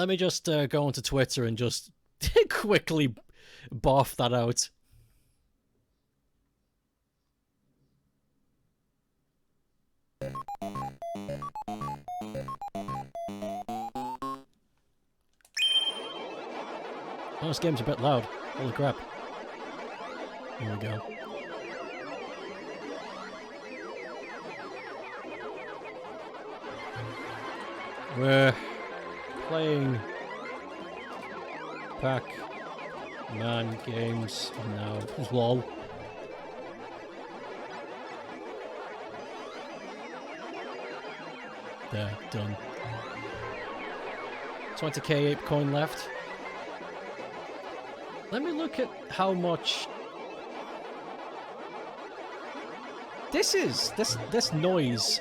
Let me just go onto Twitter and just quickly barf that out. Oh, this game's a bit loud. Holy crap. Here we go. We're playing Pac-Man games now. Lol. There, done. 20k ape coin left. Let me look at how much this is. This noise.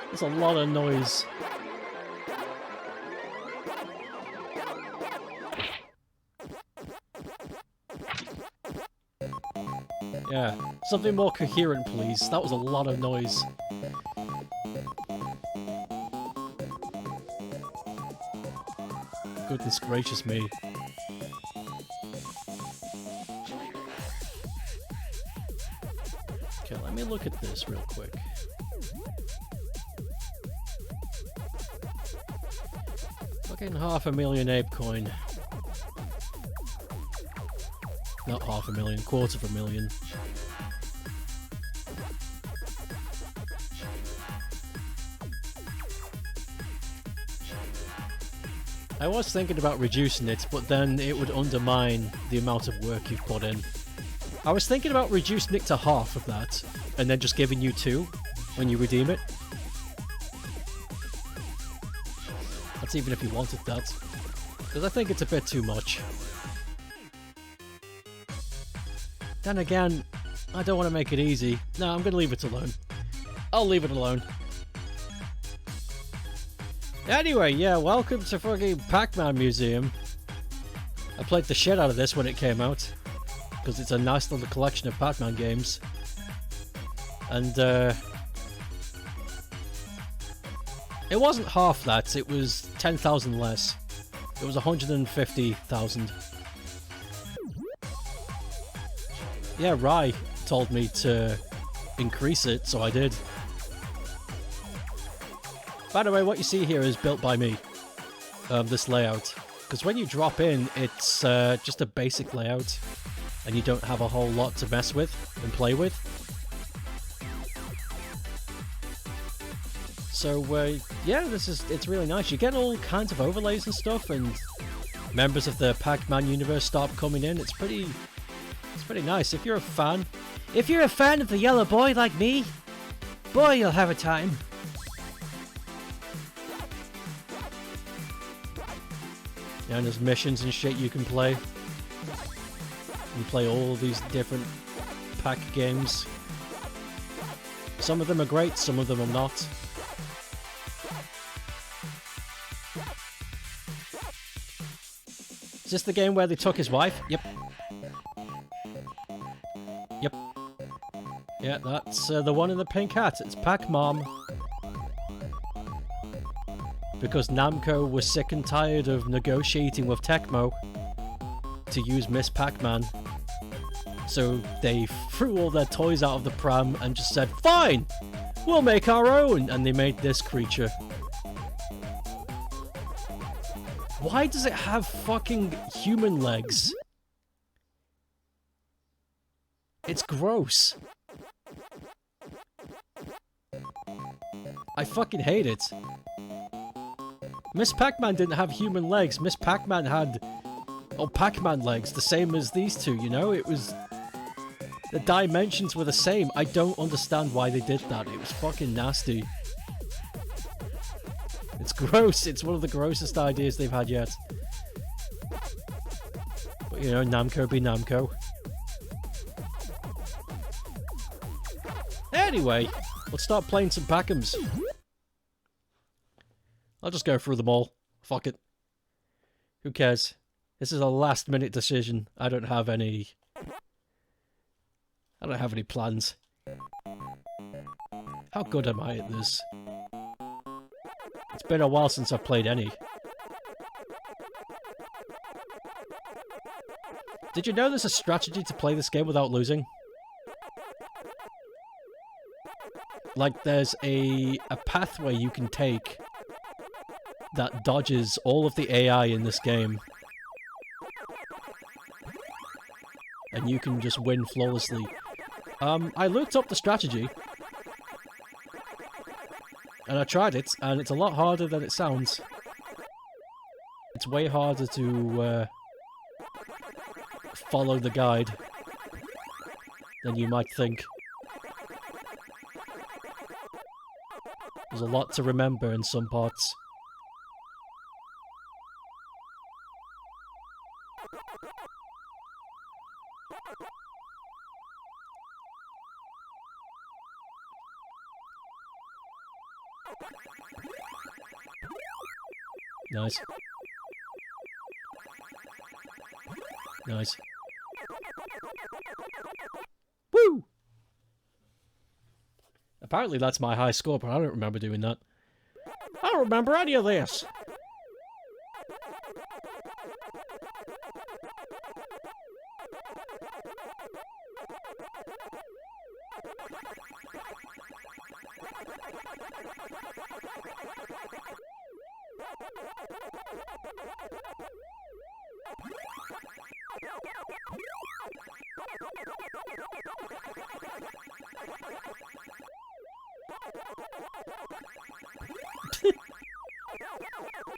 There's a lot of noise. Yeah, something more coherent, please. That was a lot of noise. Goodness gracious me. Okay, let me look at this real quick. Fucking 500,000 ape coin. Not 500,000, 250,000. I was thinking about reducing it, but then it would undermine the amount of work you've put in. I was thinking about reducing it to half of that, and then just giving you 2 when you redeem it. That's even if you wanted that. Because I think it's a bit too much. Then again, I don't want to make it easy. No, I'm going to leave it alone. I'll leave it alone. Anyway, yeah, welcome to fucking Pac-Man Museum. I played the shit out of this when it came out, because it's a nice little collection of Pac-Man games. And, it wasn't half that, it was 10,000 less. It was 150,000. Yeah, Rai told me to increase it, so I did. By the way, what you see here is built by me, this layout. Because when you drop in, it's just a basic layout, and you don't have a whole lot to mess with and play with. So, yeah, it's really nice. You get all kinds of overlays and stuff, and members of the Pac-Man universe start coming in. It's pretty nice. If you're a fan of the yellow boy like me, boy, you'll have a time. Yeah, and there's missions and shit you can play. You play all these different Pac games. Some of them are great, some of them are not. Is this the game where they took his wife? Yep. Yep. Yeah, that's the one in the pink hat. It's Pac-Mom. Because Namco was sick and tired of negotiating with Tecmo to use Miss Pac-Man. So they threw all their toys out of the pram and just said, fine, we'll make our own. And they made this creature. Why does it have fucking human legs? It's gross. I fucking hate it. Miss Pac-Man didn't have human legs. Miss Pac-Man had, Pac-Man legs, the same as these two, you know? It was... The dimensions were the same. I don't understand why they did that. It was fucking nasty. It's gross. It's one of the grossest ideas they've had yet. But, you know, Namco be Namco. Anyway, let's start playing some Pac-Ums. I'll just go through them all. Fuck it. Who cares? This is a last minute decision. I don't have any plans. How good am I at this? It's been a while since I've played any. Did you know there's a strategy to play this game without losing? Like, there's a pathway you can take that dodges all of the AI in this game. And you can just win flawlessly. I looked up the strategy. And I tried it, and it's a lot harder than it sounds. It's way harder to follow the guide than you might think. There's a lot to remember in some parts. Nice. Nice. Woo! Apparently that's my high score, but I don't remember doing that. I don't remember any of this!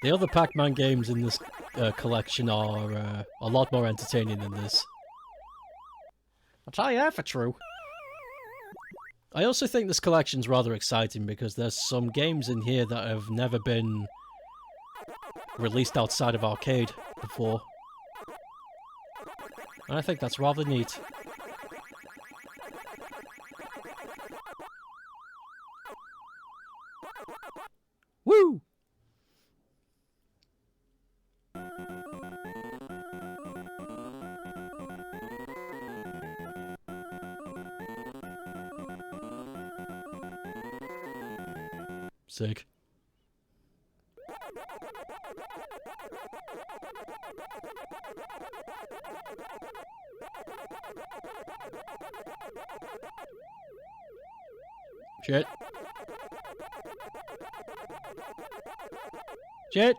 The other Pac-Man games in this collection are a lot more entertaining than this. I'll tell you that for true. I also think this collection's rather exciting because there's some games in here that have never been released outside of arcade before. And I think that's rather neat. Woo! Sick. Shit. Shit.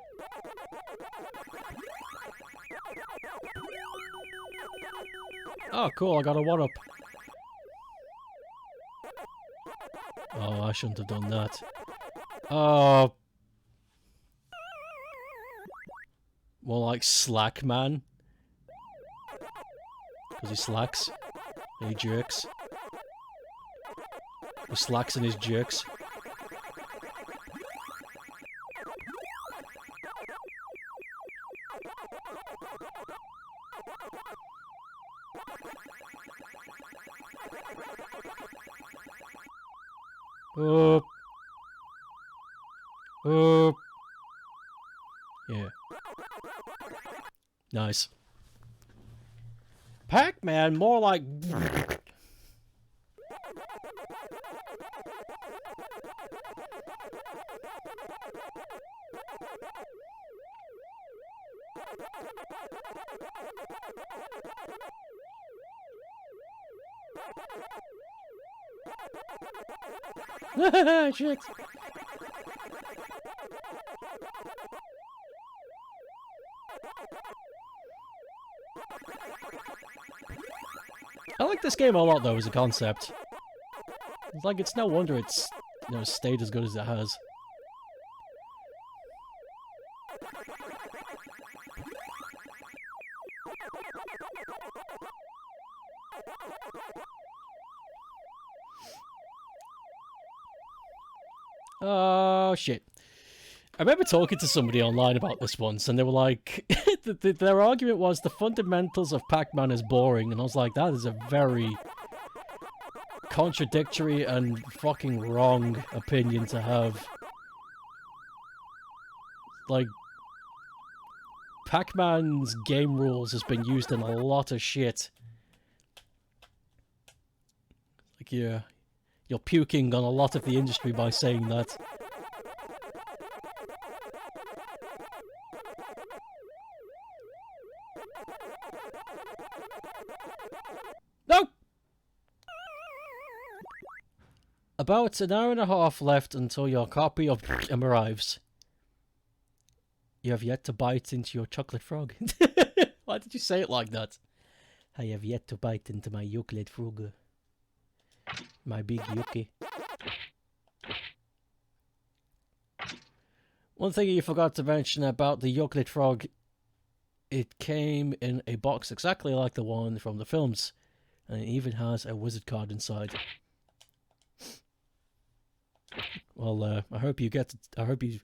Oh, cool, I got a 1-up. Oh, I shouldn't have done that. Oh. More like Slack Man. Because he slacks. And he jerks. He slacks and his jerks. Oh. Oh. Yeah. Nice. Pac-Man, more like... Shit. I like this game a lot though as a concept. It's like, it's no wonder it's, you know, stayed as good as it has. Oh shit. I remember talking to somebody online about this once, and they were like, their argument was the fundamentals of Pac-Man is boring, and I was like, that is a very contradictory and fucking wrong opinion to have. Like, Pac-Man's game rules has been used in a lot of shit. Like, You're puking on a lot of the industry by saying that. No! About an hour and a half left until your copy of arrives. You have yet to bite into your chocolate frog. Why did you say it like that? I have yet to bite into my chocolate frog. My big yuki. One thing you forgot to mention about the chocolate frog, it came in a box exactly like the one from the films, and it even has a wizard card inside. Well, I hope you get. I hope you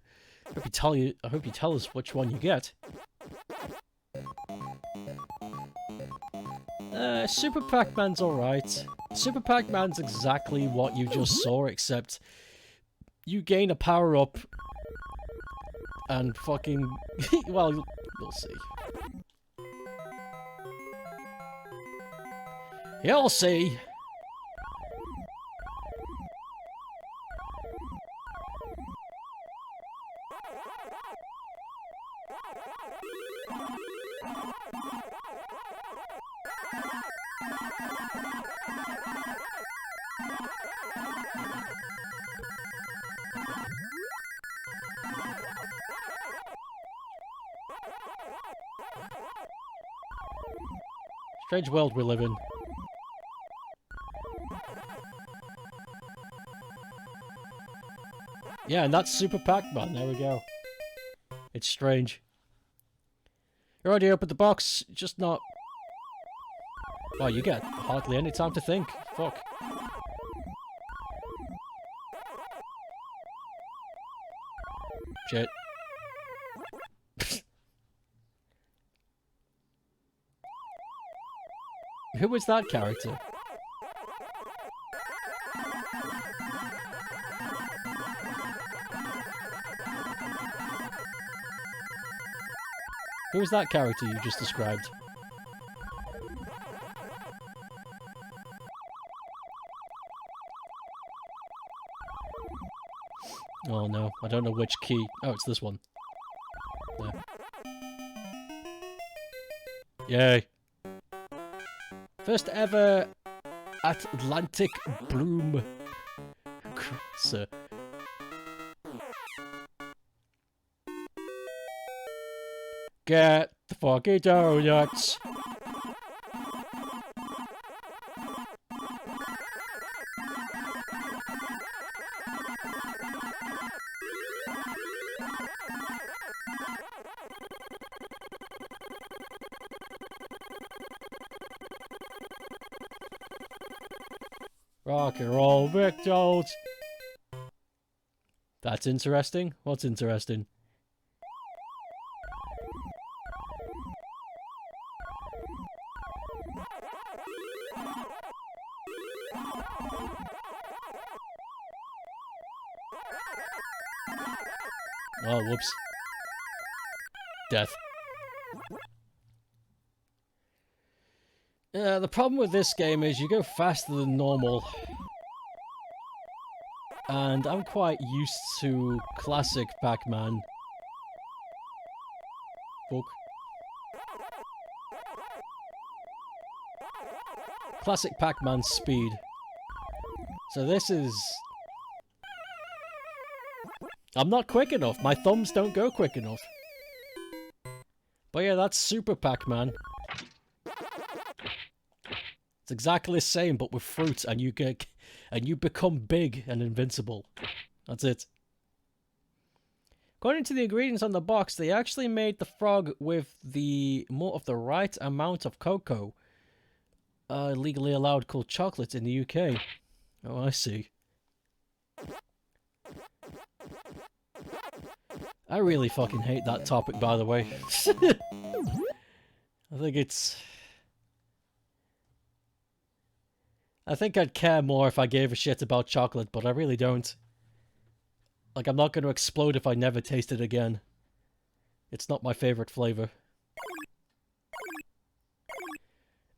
tell us which one you get. Super Pac-Man's alright. Super Pac-Man's exactly what you just saw, except you gain a power-up and fucking... well, you'll see. You'll see. Strange world we live in. Yeah, and that's Super Pac-Man. There we go. It's strange. You already opened the box, just not... Well, you get hardly any time to think. Fuck. Shit. Who was that character? Who was that character you just described? Oh no, I don't know which key. Oh, it's this one. There. Yay. First ever Atlantic Bloom. Sir. Get the fucking donuts. Rock and roll McDonald's. That's interesting. What's interesting? Oh, whoops. Death. The problem with this game is you go faster than normal. And I'm quite used to classic Pac-Man. Fuck. Classic Pac-Man speed. So this is... I'm not quick enough. My thumbs don't go quick enough. But yeah, that's Super Pac-Man. It's exactly the same, but with fruit, and you become big and invincible. That's it. According to the ingredients on the box, they actually made the frog with more of the right amount of cocoa, legally allowed called chocolate in the UK. Oh, I see. I really fucking hate that topic, by the way. I think I'd care more if I gave a shit about chocolate, but I really don't. Like, I'm not going to explode if I never taste it again. It's not my favorite flavor.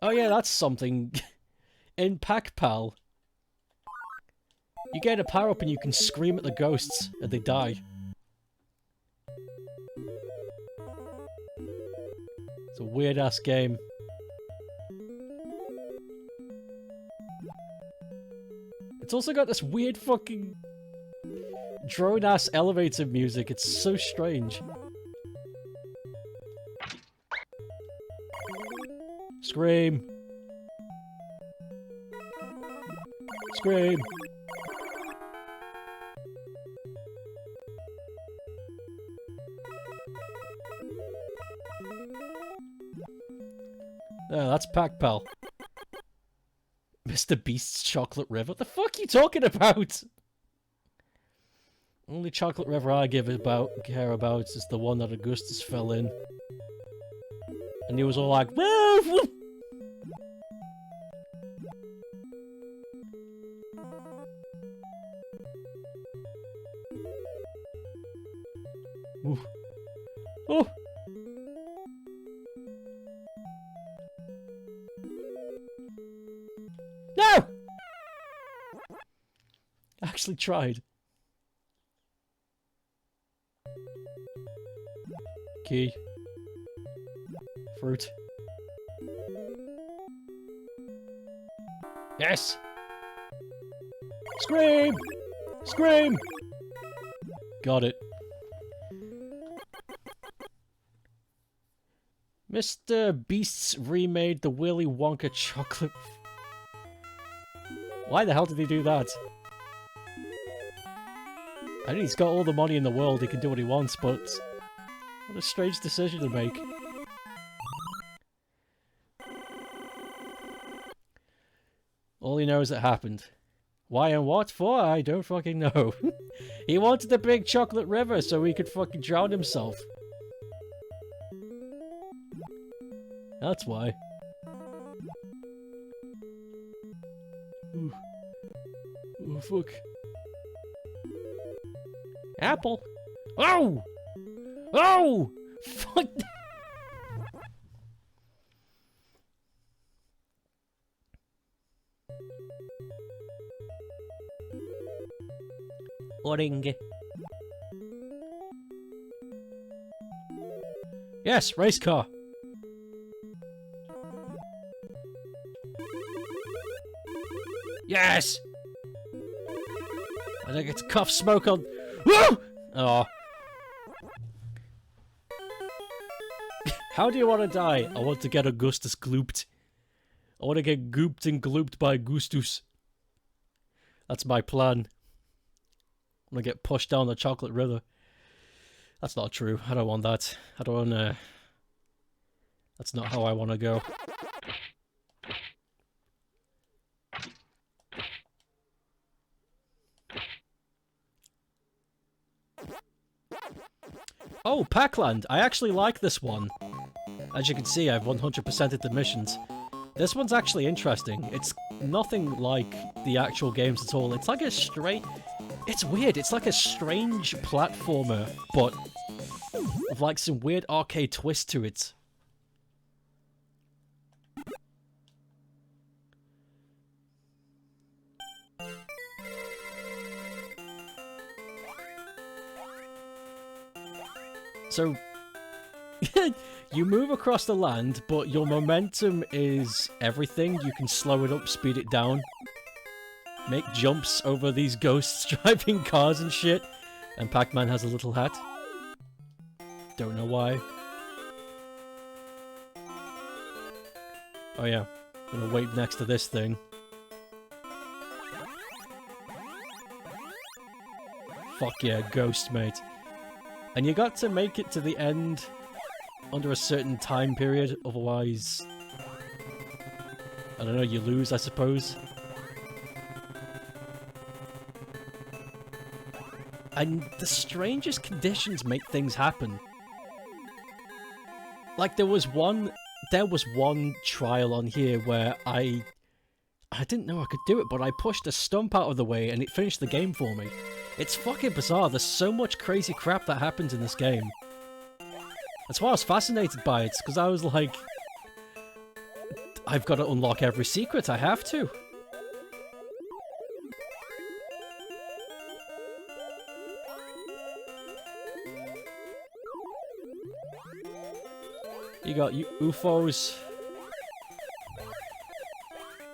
Oh yeah, that's something. In Pac-Pal, You get a power-up and you can scream at the ghosts and they die. It's a weird-ass game. It's also got this weird fucking drone-ass elevator music. It's so strange. Scream. Scream. Oh, that's Pac-Pal. Mr. Beast's Chocolate River? What the fuck are you talking about? Only chocolate river I care about is the one that Augustus fell in. And he was all like, woof, woof. Ooh. Oh! No! I actually tried. Key. Fruit. Yes! Scream! Scream! Got it. Mr. Beast's remade the Willy Wonka chocolate. Why the hell did he do that? I think he's got all the money in the world, he can do what he wants, but what a strange decision to make. All he knows it happened. Why and what for? I don't fucking know. He wanted the big chocolate river so he could fucking drown himself. That's why. Ooh. Oh, fuck. Apple? Oh! Oh! Fuck! Orange. Yes, race car. Yes! I think it's cough smoke on. Woo! Oh. How do you want to die? I want to get Augustus glooped. I want to get gooped and glooped by Augustus. That's my plan. I'm gonna get pushed down the chocolate river. That's not true. I don't want that. I don't that's not how I want to go. Oh, Pac-Land. I actually like this one. As you can see, I've 100%ed the missions. This one's actually interesting. It's nothing like the actual games at all. It's like a straight... It's weird. It's like a strange platformer, but with like some weird arcade twist to it. So, you move across the land, but your momentum is everything. You can slow it up, speed it down, make jumps over these ghosts driving cars and shit. And Pac-Man has a little hat. Don't know why. Oh yeah, I'm gonna wait next to this thing. Fuck yeah, ghost, mate. And you got to make it to the end under a certain time period, otherwise... I don't know, you lose, I suppose. And the strangest conditions make things happen. Like, there was one trial on here where I didn't know I could do it, but I pushed a stump out of the way and it finished the game for me. It's fucking bizarre. There's so much crazy crap that happens in this game. That's why I was fascinated by it, because I was like... I've got to unlock every secret, I have to. You got your UFOs.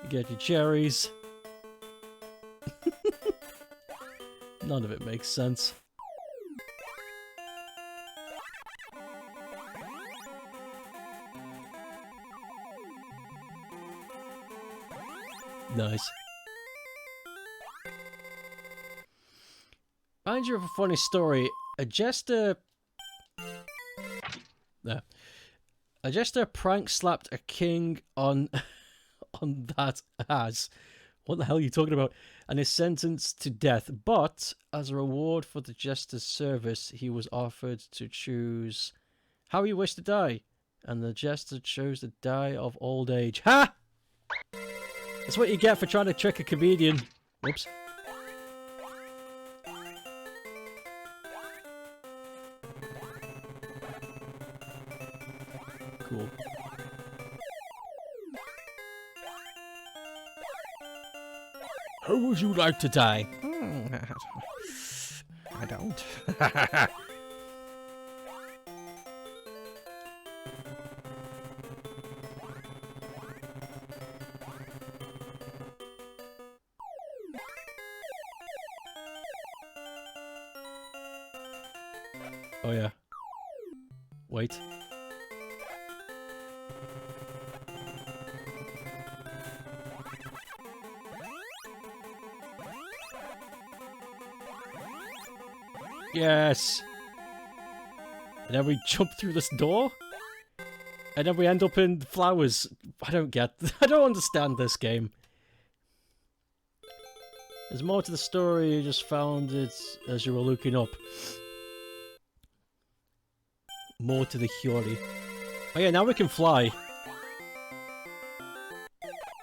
You get your cherries. None of it makes sense. Nice. Mind you of a funny story. A jester prank slapped a king on on that as what the hell are you talking about? And is sentenced to death. But as a reward for the jester's service, he was offered to choose how he wished to die, and the jester chose to die of old age. Ha! That's what you get for trying to trick a comedian. Whoops. Cool. How would you like to die? I don't. Oh yeah. Wait. Yes! And then we jump through this door? And then we end up in flowers. I don't understand this game. There's more to the story, you just found it as you were looking up. More to the theory. Oh yeah, now we can fly.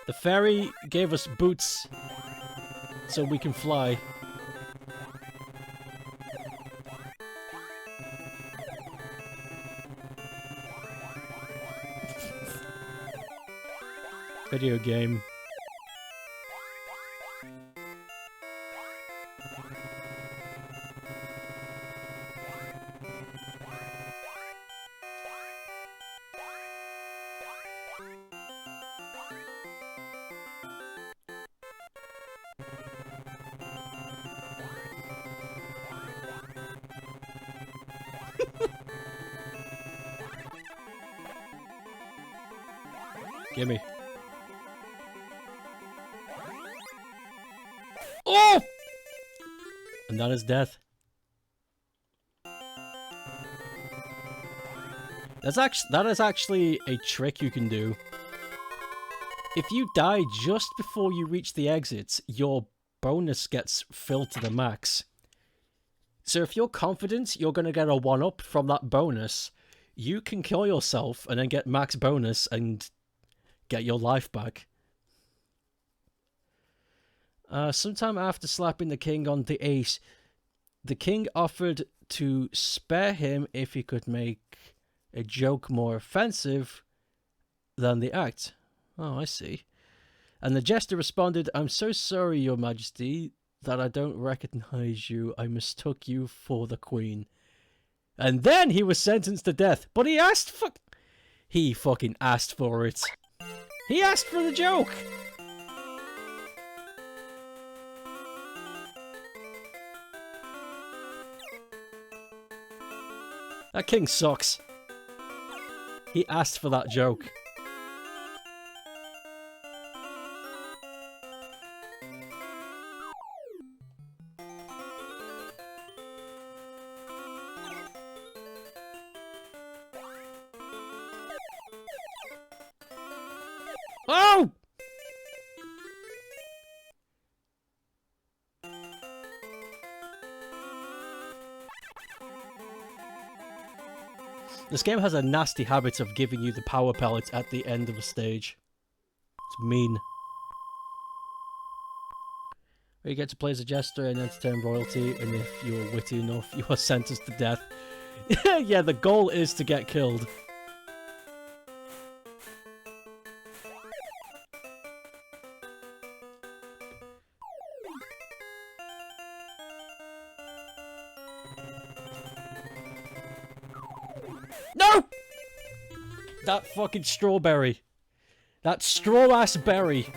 The fairy gave us boots so we can fly. Video game. Gimme. Oh! And that is death. That is actually a trick you can do. If you die just before you reach the exits, your bonus gets filled to the max. So if you're confident you're going to get a 1-up from that bonus, you can kill yourself and then get max bonus and get your life back. Sometime after slapping the king on the ace, the king offered to spare him if he could make a joke more offensive than the act. Oh, I see. And the jester responded, "I'm so sorry, your majesty, that I don't recognize you. I mistook you for the queen." And then he was sentenced to death. But he asked for... He fucking asked for it. He asked for the joke. That king sucks. He asked for that joke. Oh! This game has a nasty habit of giving you the power pellets at the end of a stage. It's mean. You get to play as a jester and entertain royalty, and if you are witty enough, you are sentenced to death. Yeah, the goal is to get killed. No! That fucking strawberry. That straw-ass berry.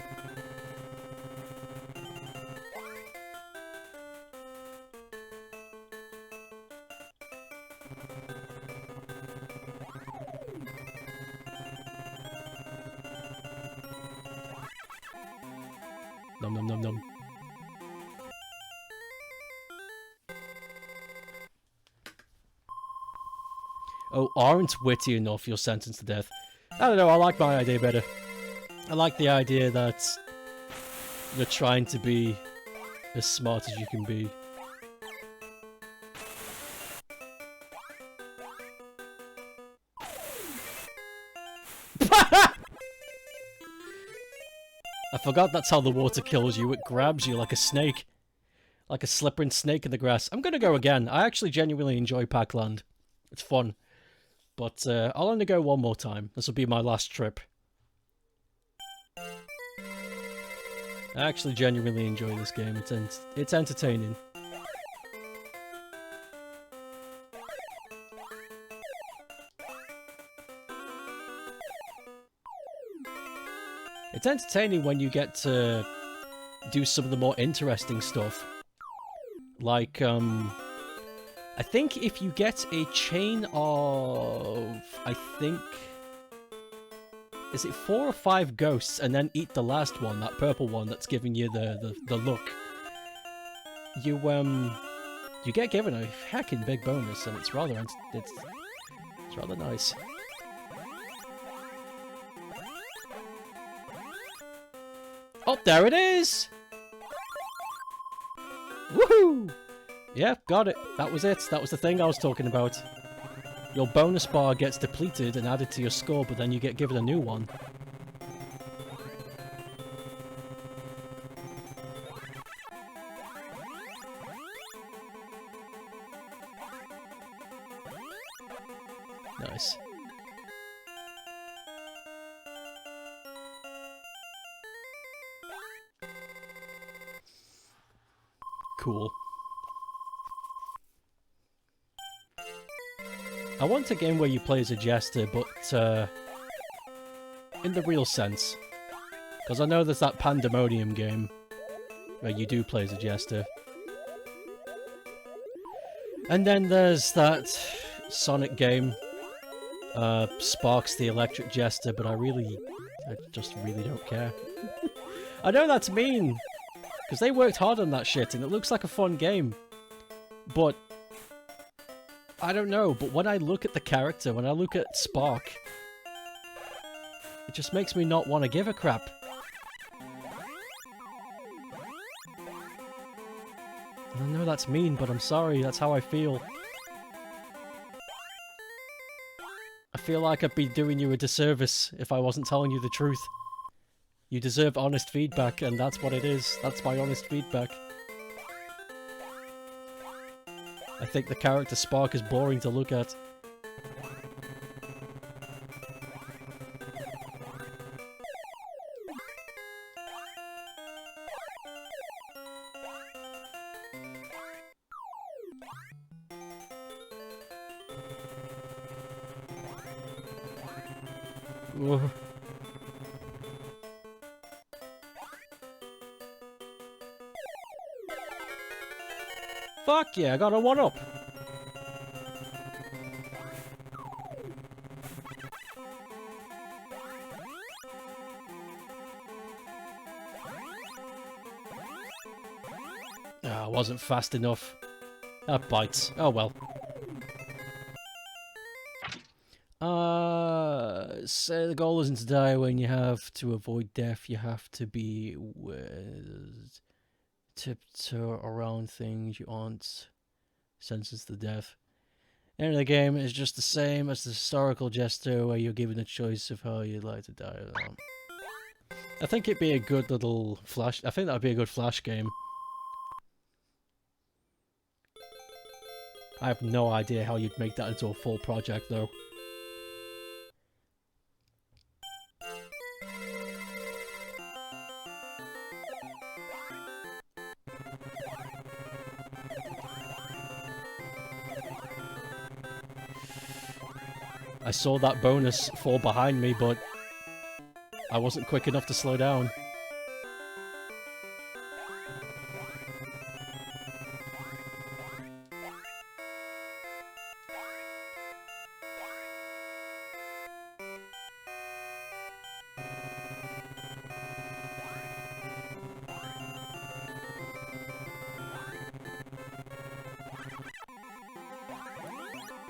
Nom nom nom nom. Oh, aren't witty enough, you're sentenced to death. I don't know, I like my idea better. I like the idea that you're trying to be as smart as you can be. I forgot that's how the water kills you. It grabs you like a snake. Like a slippery snake in the grass. I'm gonna go again. I actually genuinely enjoy Pac-Land. It's fun. But I'll only go one more time. This will be my last trip. I actually genuinely enjoy this game. It's entertaining. It's entertaining when you get to do some of the more interesting stuff. Like, I think if you get a chain of, I think, is it 4 or 5 ghosts and then eat the last one, that purple one that's giving you the look, you get given a heckin' big bonus, and it's rather nice. Oh, there it is! Woohoo! Yeah, got it. That was it. That was the thing I was talking about. Your bonus bar gets depleted and added to your score, but then you get given a new one. Nice. Cool. I want a game where you play as a jester, but in the real sense. Because I know there's that Pandemonium game where you do play as a jester. And then there's that Sonic game, Sparks the Electric Jester, but I just really don't care. I know that's mean, because they worked hard on that shit and it looks like a fun game. But I don't know, but when I look at the character, when I look at Spark, it just makes me not want to give a crap. I know that's mean, but I'm sorry, that's how I feel. I feel like I'd be doing you a disservice if I wasn't telling you the truth. You deserve honest feedback, and that's what it is. That's my honest feedback. I think the character Spark is boring to look at. Ugh. Fuck yeah, I got a 1-up! Ah, wasn't fast enough. That bites. Oh well. So the goal isn't to die. When you have to avoid death, you have to be tiptoe around things you aren't senses to death. The end of the game is just the same as the historical jester, where you're given a choice of how you'd like to die. I think it'd be a good little flash. I think that'd be a good flash game. I have no idea how you'd make that into a full project, though. I saw that bonus fall behind me, but I wasn't quick enough to slow down.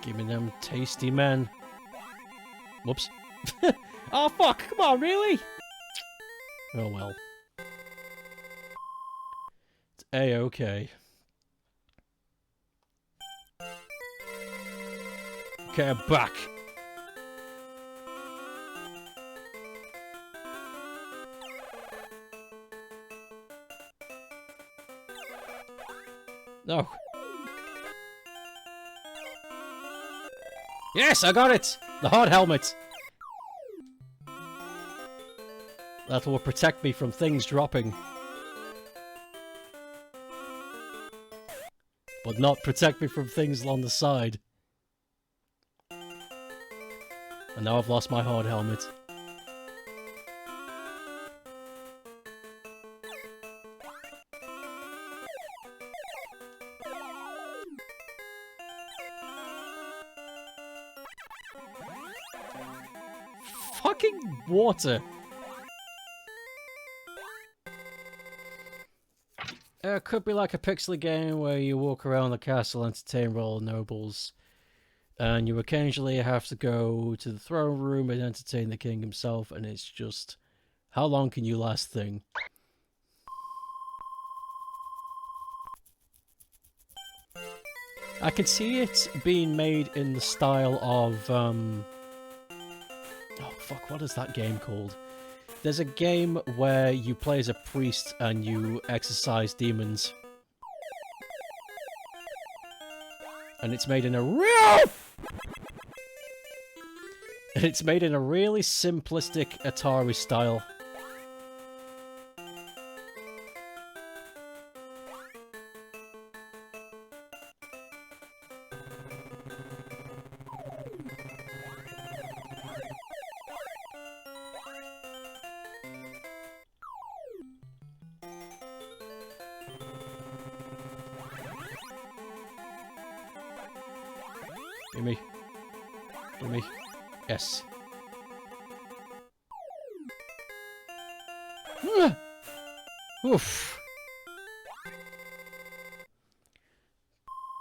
Give me them tasty men. Whoops. Oh fuck, come on, really? Oh well. It's A-okay. Okay, I'm back. No. Yes, I got it! The hard helmet! That will protect me from things dropping. But not protect me from things along the side. And now I've lost my hard helmet. Fucking water! It could be like a pixely game where you walk around the castle, entertain royal nobles, and you occasionally have to go to the throne room and entertain the king himself, and it's just, how long can you last thing? I can see it being made in the style of, oh fuck, what is that game called? There's a game where you play as a priest and you exorcise demons. And it's made in a really simplistic Atari style. Gimme. Gimme. Yes. Oof.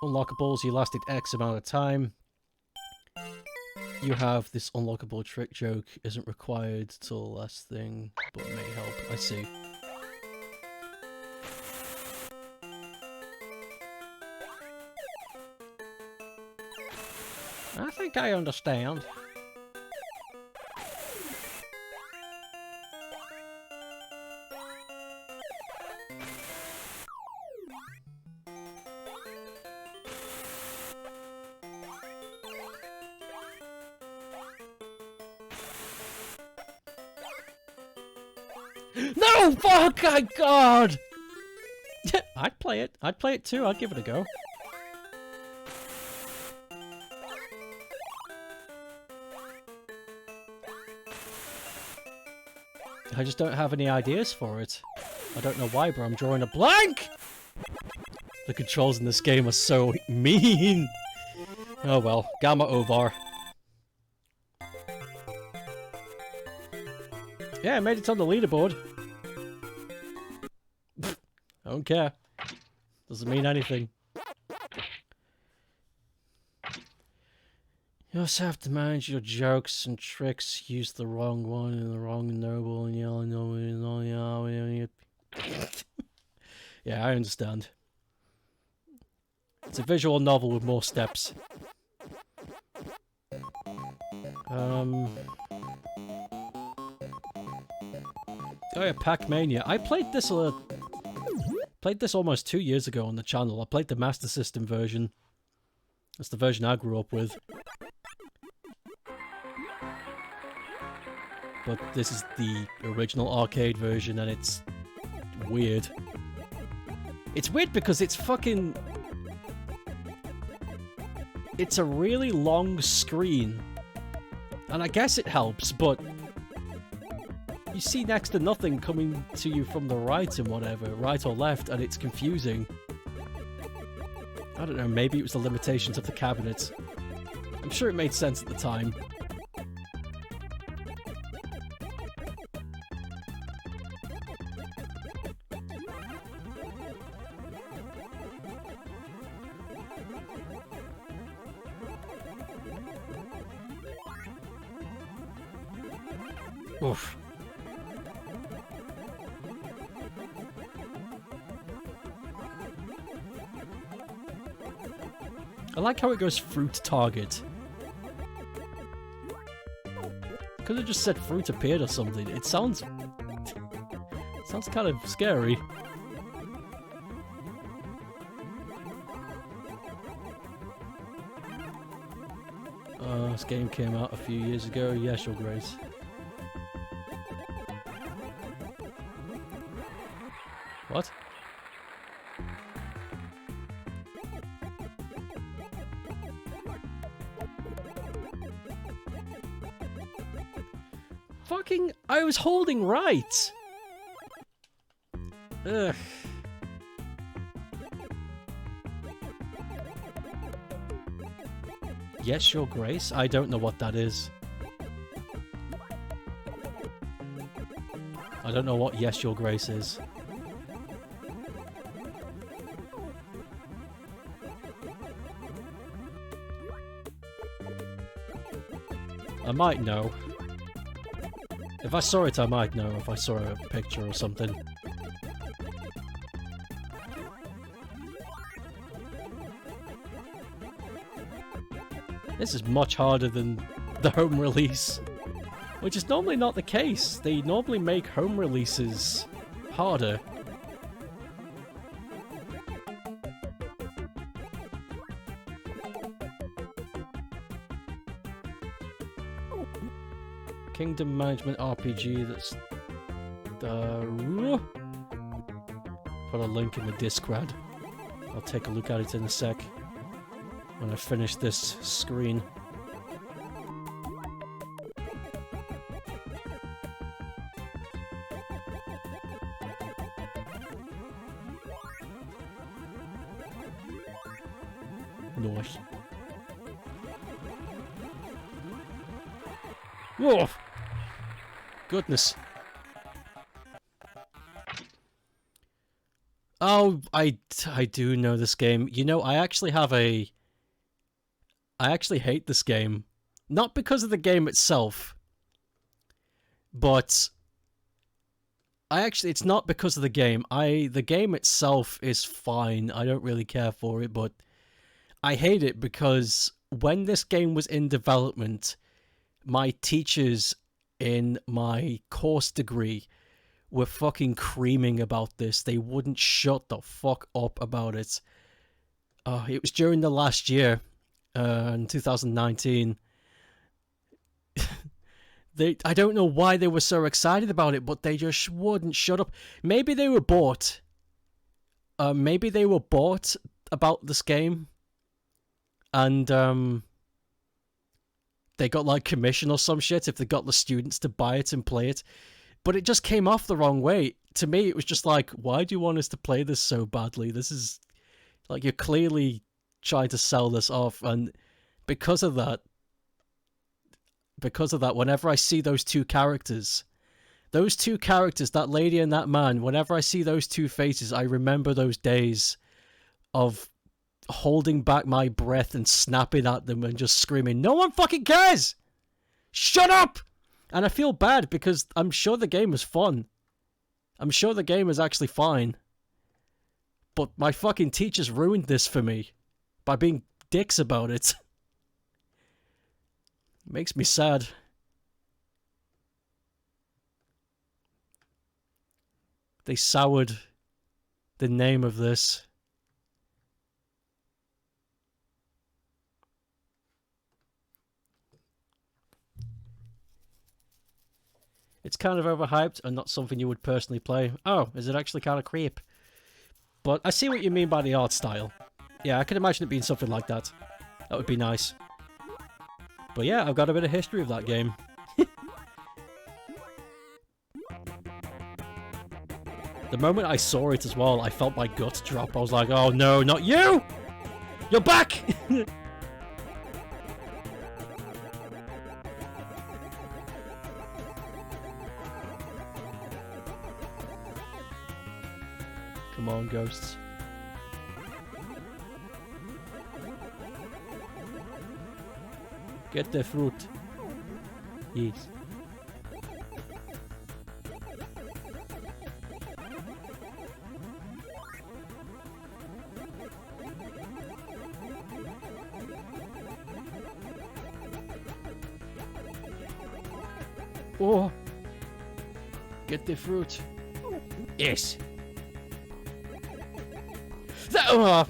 Unlockables, you lasted X amount of time. You have this unlockable trick joke, isn't required till last thing, but may help. I see. I think I understand. No! Fuck! My God! I'd play it. I'd play it too. I'd give it a go. I just don't have any ideas for it. I don't know why, but I'm drawing a blank! The controls in this game are so mean! Oh well, Gamma Ovar. Yeah, I made it on the leaderboard. I don't care. Doesn't mean anything. You also have to manage your jokes and tricks. Use the wrong one and the wrong noble and yell and yeah, I understand. It's a visual novel with more steps. Oh yeah, Pac-Mania. I played this almost 2 years ago on the channel. I played the Master System version. That's the version I grew up with. But this is the original arcade version, and it's weird. It's weird because it's fucking... It's a really long screen, And I guess it helps, but you see next to nothing coming to you from the right and whatever, right or left, and it's confusing. I don't know, maybe it was the limitations of the cabinet. I'm sure it made sense at the time. Oof. I like how it goes fruit target. Could have just said fruit appeared or something. It sounds kind of scary. This game came out a few years ago. Yes, Your Grace. What? Fucking, I was holding right! Ugh. Yes, Your Grace? I don't know what that is. I don't know what Yes, Your Grace is. I might know. If I saw it, I might know if I saw a picture or something. This is much harder than the home release, which is normally not the case. They normally make home releases harder. Kingdom Management RPG, that's... put a link in the Discord. I'll take a look at it in a sec. When I finish this screen. Nice. Whoa! Goodness. Oh, I do know this game. You know, I actually hate this game. Not because of the game itself. But it's not because of the game. The game itself is fine. I don't really care for it, but I hate it because when this game was in development, my teachers in my course degree were fucking creaming about this. They wouldn't shut the fuck up about it. It was during the last year, in 2019. I don't know why they were so excited about it, but they just wouldn't shut up. Maybe they were bought. Maybe they were bought about this game. And, they got, like, commission or some shit if they got the students to buy it and play it. But it just came off the wrong way. To me, it was just like, why do you want us to play this so badly? This is, like, you're clearly trying to sell this off. And because of that, whenever I see those two characters, that lady and that man, whenever I see those two faces, I remember those days of holding back my breath and snapping at them and just screaming, no one fucking cares! Shut up! And I feel bad because I'm sure the game was fun. I'm sure the game is actually fine. But my fucking teachers ruined this for me by being dicks about it. It makes me sad. They soured the name of this. It's kind of overhyped and not something you would personally play. Oh, is it actually kind of creep? But I see what you mean by the art style. Yeah, I can imagine it being something like that. That would be nice. But yeah, I've got a bit of history of that game. The moment I saw it as well, I felt my gut drop. I was like, oh no, not you! You're back! Come on, ghosts. Get the fruit. Yes. Oh! Get the fruit. Yes. That, oh.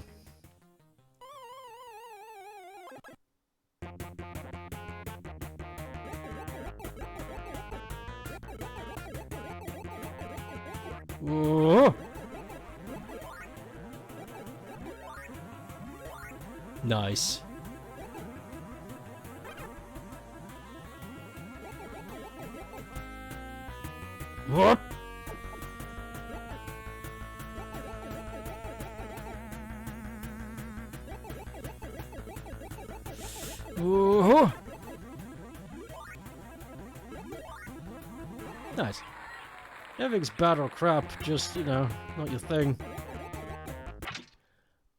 Nice. What? Oh. Nice. Everything's bad or crap, just, you know, not your thing.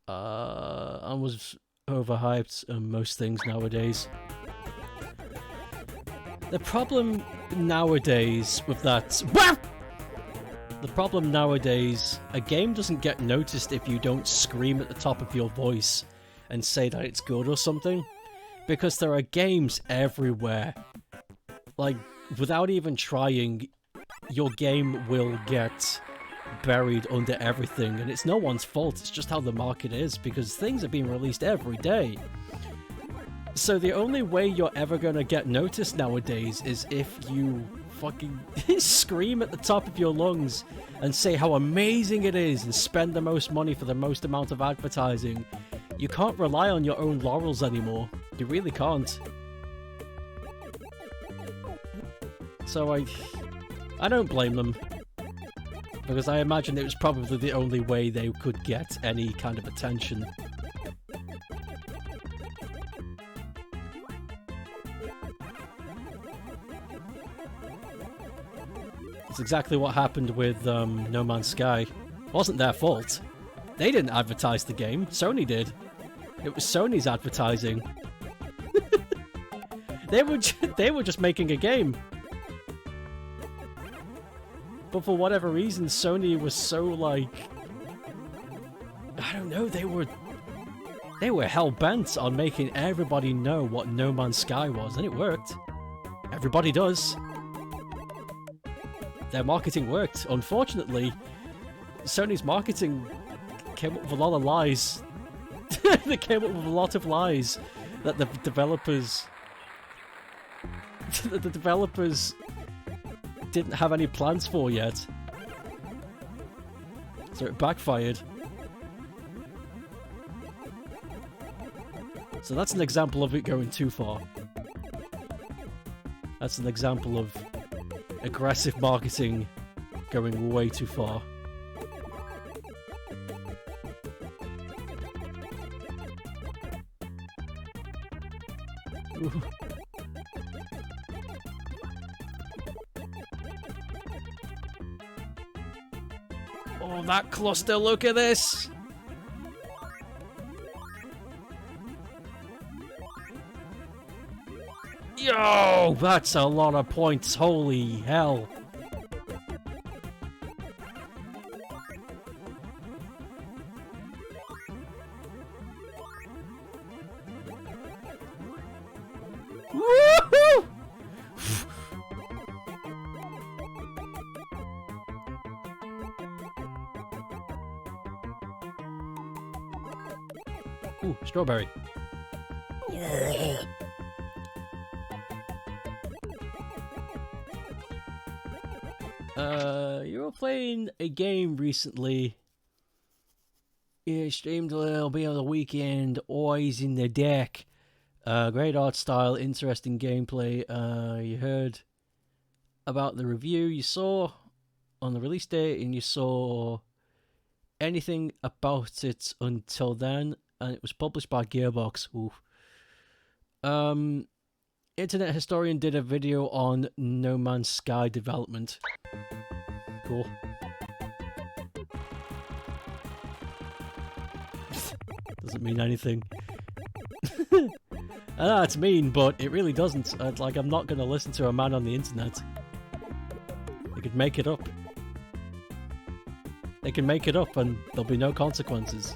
I was overhyped on most things nowadays. The problem nowadays with that... The problem nowadays, a game doesn't get noticed if you don't scream at the top of your voice and say that it's good or something. Because there are games everywhere. Like, without even trying, your game will get buried under everything, and it's no one's fault, it's just how the market is, because things are being released every day. So the only way you're ever gonna get noticed nowadays is if you fucking scream at the top of your lungs and say how amazing it is and spend the most money for the most amount of advertising. You can't rely on your own laurels anymore. You really can't. So I don't blame them. Because I imagine it was probably the only way they could get any kind of attention. It's exactly what happened with No Man's Sky. It wasn't their fault. They didn't advertise the game, Sony did. It was Sony's advertising. They were just making a game. But for whatever reason, Sony was so, like... I don't know, they were hell-bent on making everybody know what No Man's Sky was, and it worked. Everybody does. Their marketing worked. Unfortunately, Sony's marketing came up with a lot of lies. They came up with a lot of lies that the developers didn't have any plans for yet. So it backfired. So that's an example of it going too far. That's an example of aggressive marketing going way too far. Ooh. Oh, that cluster, look at this! Yo, that's a lot of points, holy hell. Woohoo! Ooh, strawberry. You were playing a game recently. You streamed a little bit on the weekend, Eyes in the Deck. Great art style, interesting gameplay. You heard about the review you saw on the release date, and you saw anything about it until then, and it was published by Gearbox. Oof. Internet Historian did a video on No Man's Sky development. Cool. Doesn't mean anything. I know it's mean, but it really doesn't. I'm not going to listen to a man on the internet. They could make it up. They can make it up and there'll be no consequences.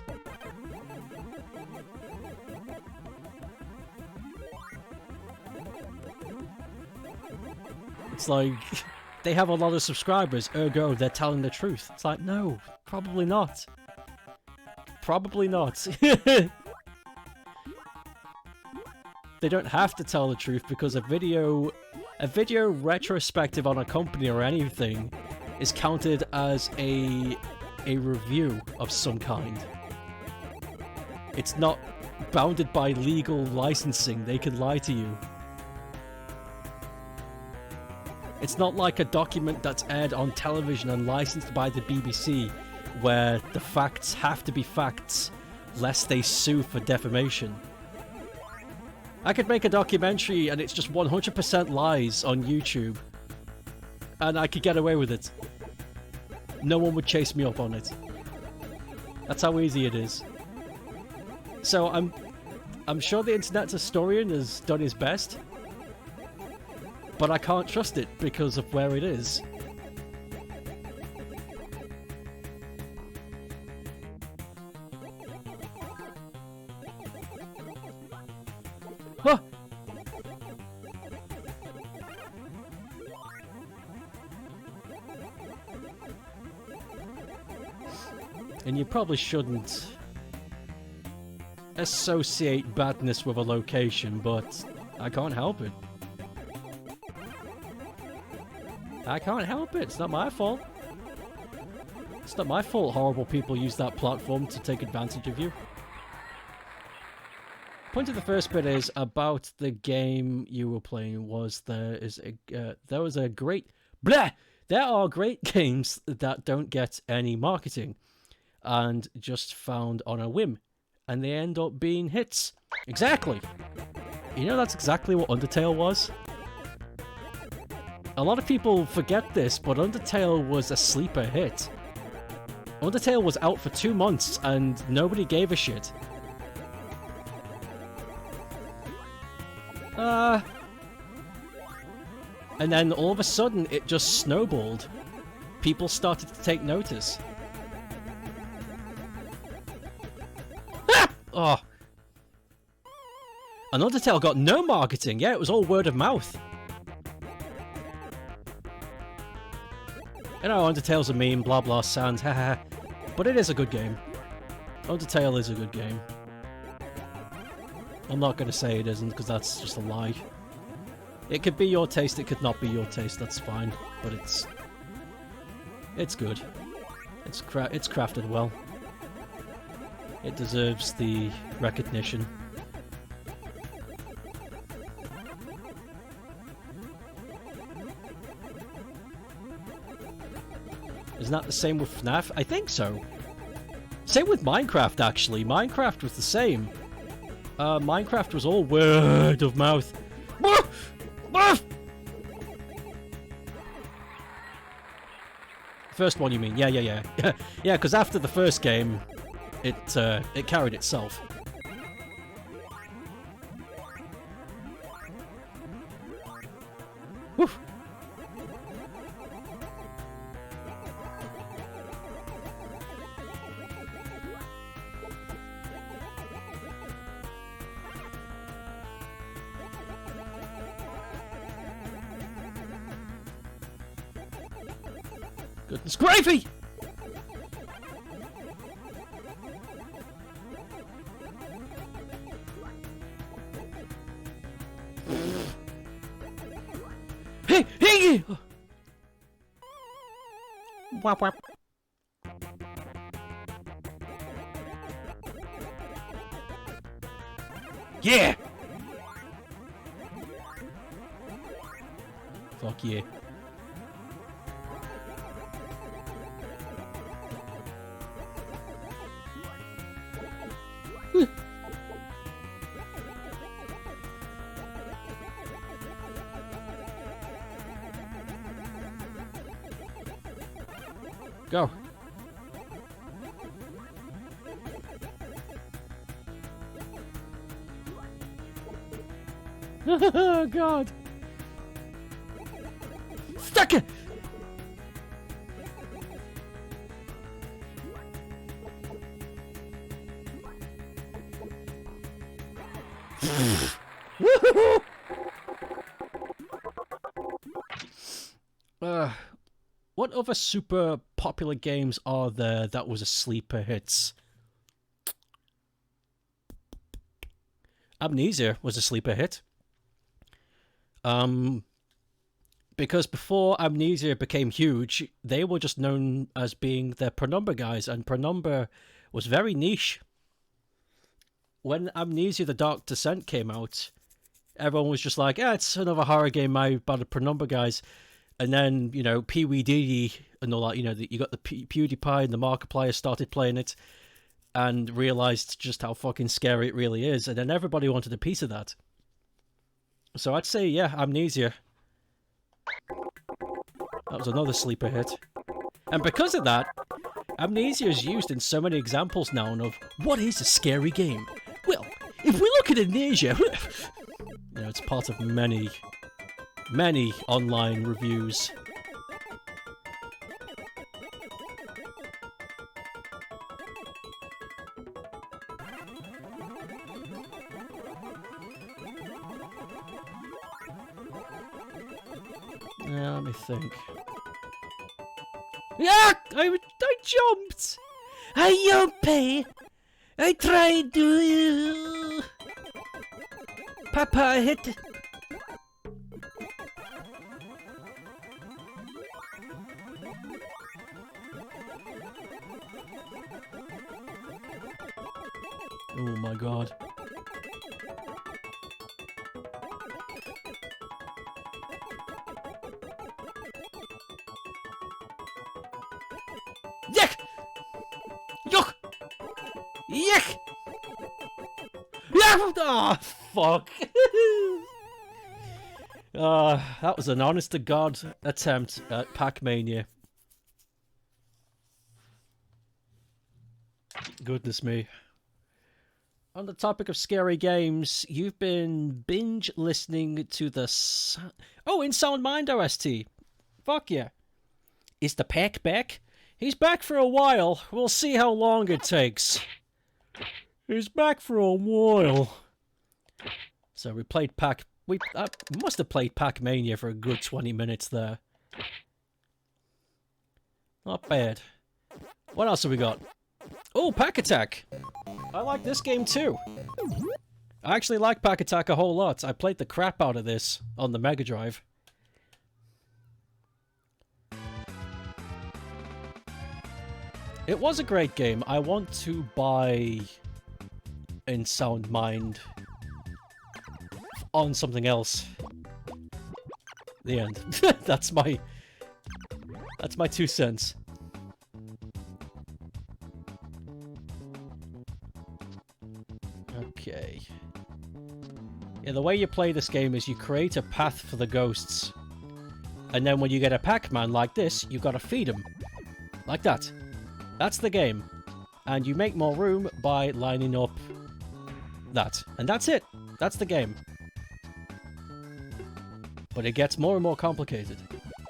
It's like, they have a lot of subscribers, ergo they're telling the truth. It's like, no, probably not. Probably not. They don't have to tell the truth because a video retrospective on a company or anything is counted as a review of some kind. It's not bounded by legal licensing. They can lie to you. It's not like a document that's aired on television and licensed by the BBC, where the facts have to be facts, lest they sue for defamation. I could make a documentary and it's just 100% lies on YouTube, and I could get away with it. No one would chase me up on it. That's how easy it is. So I'm sure the internet historian has done his best, but I can't trust it because of where it is. Huh. And you probably shouldn't associate badness with a location, but I can't help it. I can't help it. It's not my fault. It's not my fault horrible people use that platform to take advantage of you. Point of the first bit is about the game you were playing was there are great games that don't get any marketing and just found on a whim, and they end up being hits. Exactly. You know, that's exactly what Undertale was. A lot of people forget this, but Undertale was a sleeper hit. Undertale was out for 2 months and nobody gave a shit. And then all of a sudden it just snowballed. People started to take notice. Ah! Oh. And Undertale got no marketing. Yeah, it was all word of mouth. You know, Undertale's a meme, blah blah, sans, haha. But it is a good game. Undertale is a good game. I'm not going to say it isn't, because that's just a lie. It could be your taste, it could not be your taste, that's fine. But it's good. It's crafted well. It deserves the recognition. Isn't that the same with FNAF? I think so. Same with Minecraft, actually. Minecraft was the same. Minecraft was all word of mouth. First one, you mean? Yeah. Yeah, because after the first game, it carried itself. Whew. Goodness gravy! Hey! Wap wap. Yeah! Fuck yeah. Go. Oh god. Stuck it. What other super popular games are there that was a sleeper hit? Amnesia was a sleeper hit. Because before Amnesia became huge, they were just known as being the Penumbra guys, and Penumbra was very niche. When Amnesia The Dark Descent came out, everyone was just like, it's another horror game made by the Penumbra guys. And then, you know, Pee Wee Dee and all that, you know, you got the PewDiePie and the Markiplier started playing it and realized just how fucking scary it really is. And then everybody wanted a piece of that. So I'd say, yeah, Amnesia. That was another sleeper hit. And because of that, Amnesia is used in so many examples now of what is a scary game. Well, if we look at Amnesia, you know, it's part of many online reviews. Let me think. Yeah, I jumped. I jumped. I tried to. Papa hit. Oh my god. Yuck! Yuck! Yuck! Yuck! Ah, fuck. That was an honest-to-God attempt at Pac-Mania. Goodness me. On the topic of scary games, you've been binge listening to the In Sound Mind OST. Fuck yeah. Is the Pac back? He's back for a while. We'll see how long it takes. He's back for a while. So we played we must have played Pac-Mania for a good 20 minutes there. Not bad. What else have we got? Oh, Pack Attack! I like this game too. I actually like Pack Attack a whole lot. I played the crap out of this on the Mega Drive. It was a great game. I want to buy In Sound Mind on something else. The end. That's my 2 cents. Okay. Yeah, the way you play this game is you create a path for the ghosts. And then when you get a Pac-Man like this, you gotta feed him. Like that. That's the game. And you make more room by lining up that. And that's it. That's the game. But it gets more and more complicated.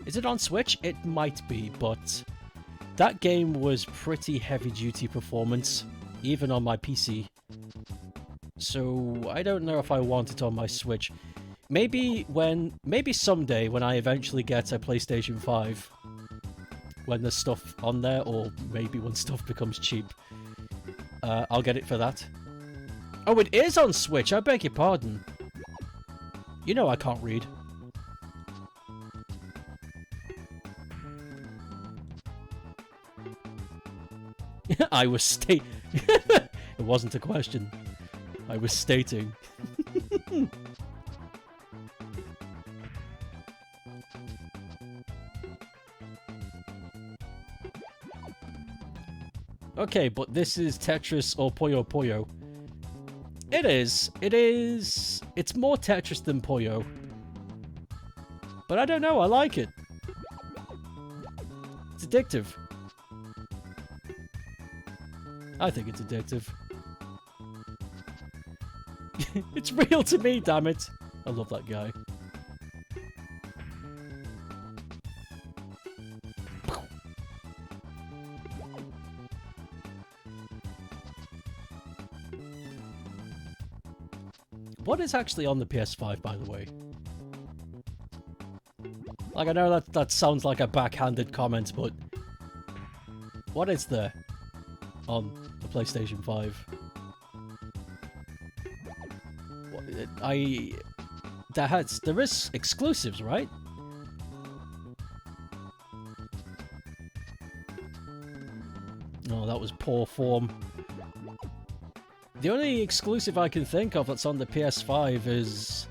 Is it on Switch? It might be, but that game was pretty heavy-duty performance, even on my PC. So I don't know if I want it on my Switch. Maybe someday when I eventually get a PlayStation 5, when there's stuff on there, or maybe when stuff becomes cheap, I'll get it for that. Oh, it is on Switch, I beg your pardon. You know I can't read. I was It wasn't a question. I was stating. Okay, but this is Tetris or Puyo Puyo. It is. It is. It's more Tetris than Puyo. But I don't know, I like it. It's addictive. I think it's addictive. It's real to me, damn it. I love that guy. What is actually on the PS5, by the way? Like, I know that sounds like a backhanded comment, but what is there on the PlayStation 5? There is exclusives, right? No, that was poor form. The only exclusive I can think of that's on the PS5 is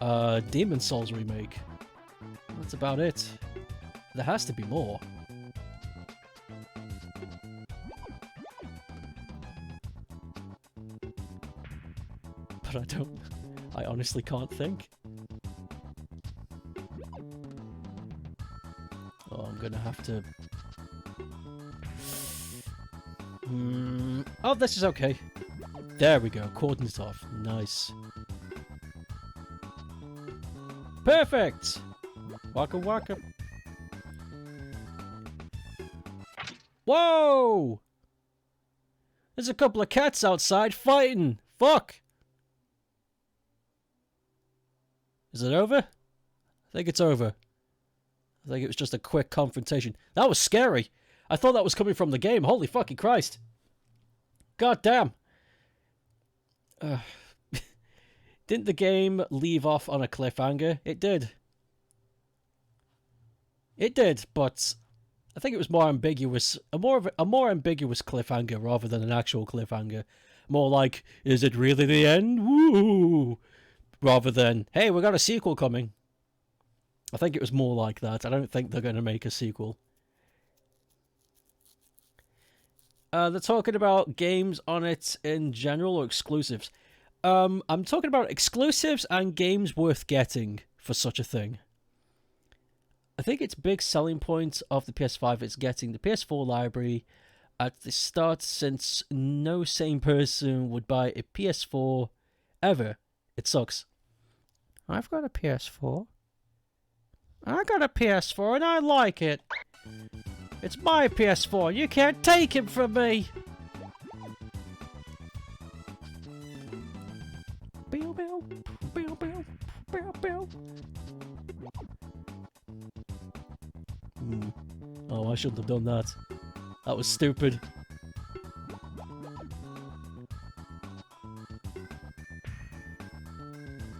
Demon's Souls remake. That's about it. There has to be more. But I honestly can't think. Oh, I'm gonna have to... Oh, this is okay. There we go, coordinates off. Nice. Perfect! Waka waka. Whoa! There's a couple of cats outside fighting. Fuck! Is it over? I think it's over. I think it was just a quick confrontation. That was scary. I thought that was coming from the game. Holy fucking Christ. God damn. Didn't the game leave off on a cliffhanger? It did. It did, but I think it was more ambiguous. A more ambiguous cliffhanger rather than an actual cliffhanger. More like, is it really the end? Woo! Rather than, hey, we got a sequel coming. I think it was more like that. I don't think they're going to make a sequel. They're talking about games on it in general or exclusives. I'm talking about exclusives and games worth getting for such a thing. I think its big selling point of the PS5 is getting the PS4 library at the start, since no sane person would buy a PS4 ever. It sucks. I've got a PS4. I got a PS4 and I like it. It's my PS4. You can't take it from me. Bow, bow, bow, bow, bow, bow. Oh, I shouldn't have done that. That was stupid.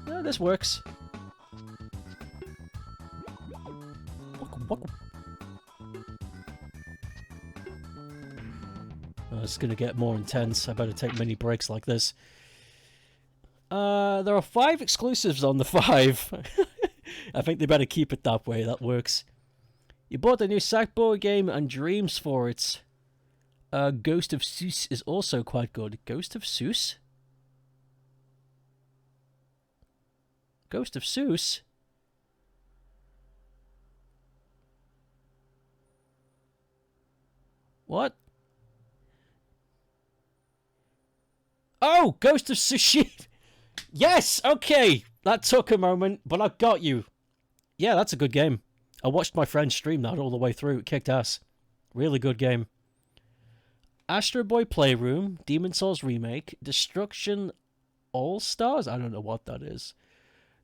Yeah, this works. Oh, it's gonna get more intense. I better take many breaks like this. There are 5 exclusives on the 5. I think they better keep it that way. That works. You bought a new Sackboy game and dreams for it. Ghost of Seuss is also quite good. Ghost of Seuss? Ghost of Seuss? What? Oh, Ghost of Sushi. Yes, okay. That took a moment, but I got you. Yeah, that's a good game. I watched my friend stream that all the way through. It kicked ass. Really good game. Astro Boy Playroom, Demon's Souls Remake, Destruction All-Stars? I don't know what that is.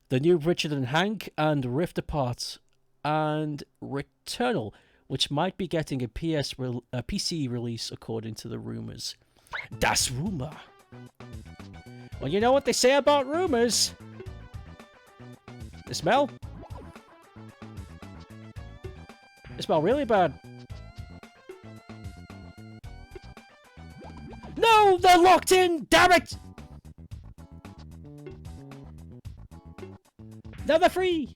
The new Richard and Hank, and Rift Apart, and Returnal, which might be getting a PC release according to the rumors. Das Rumor. Well, you know what they say about rumors. They smell? They smell really bad. No, they're locked in! Damn it! Now they're free!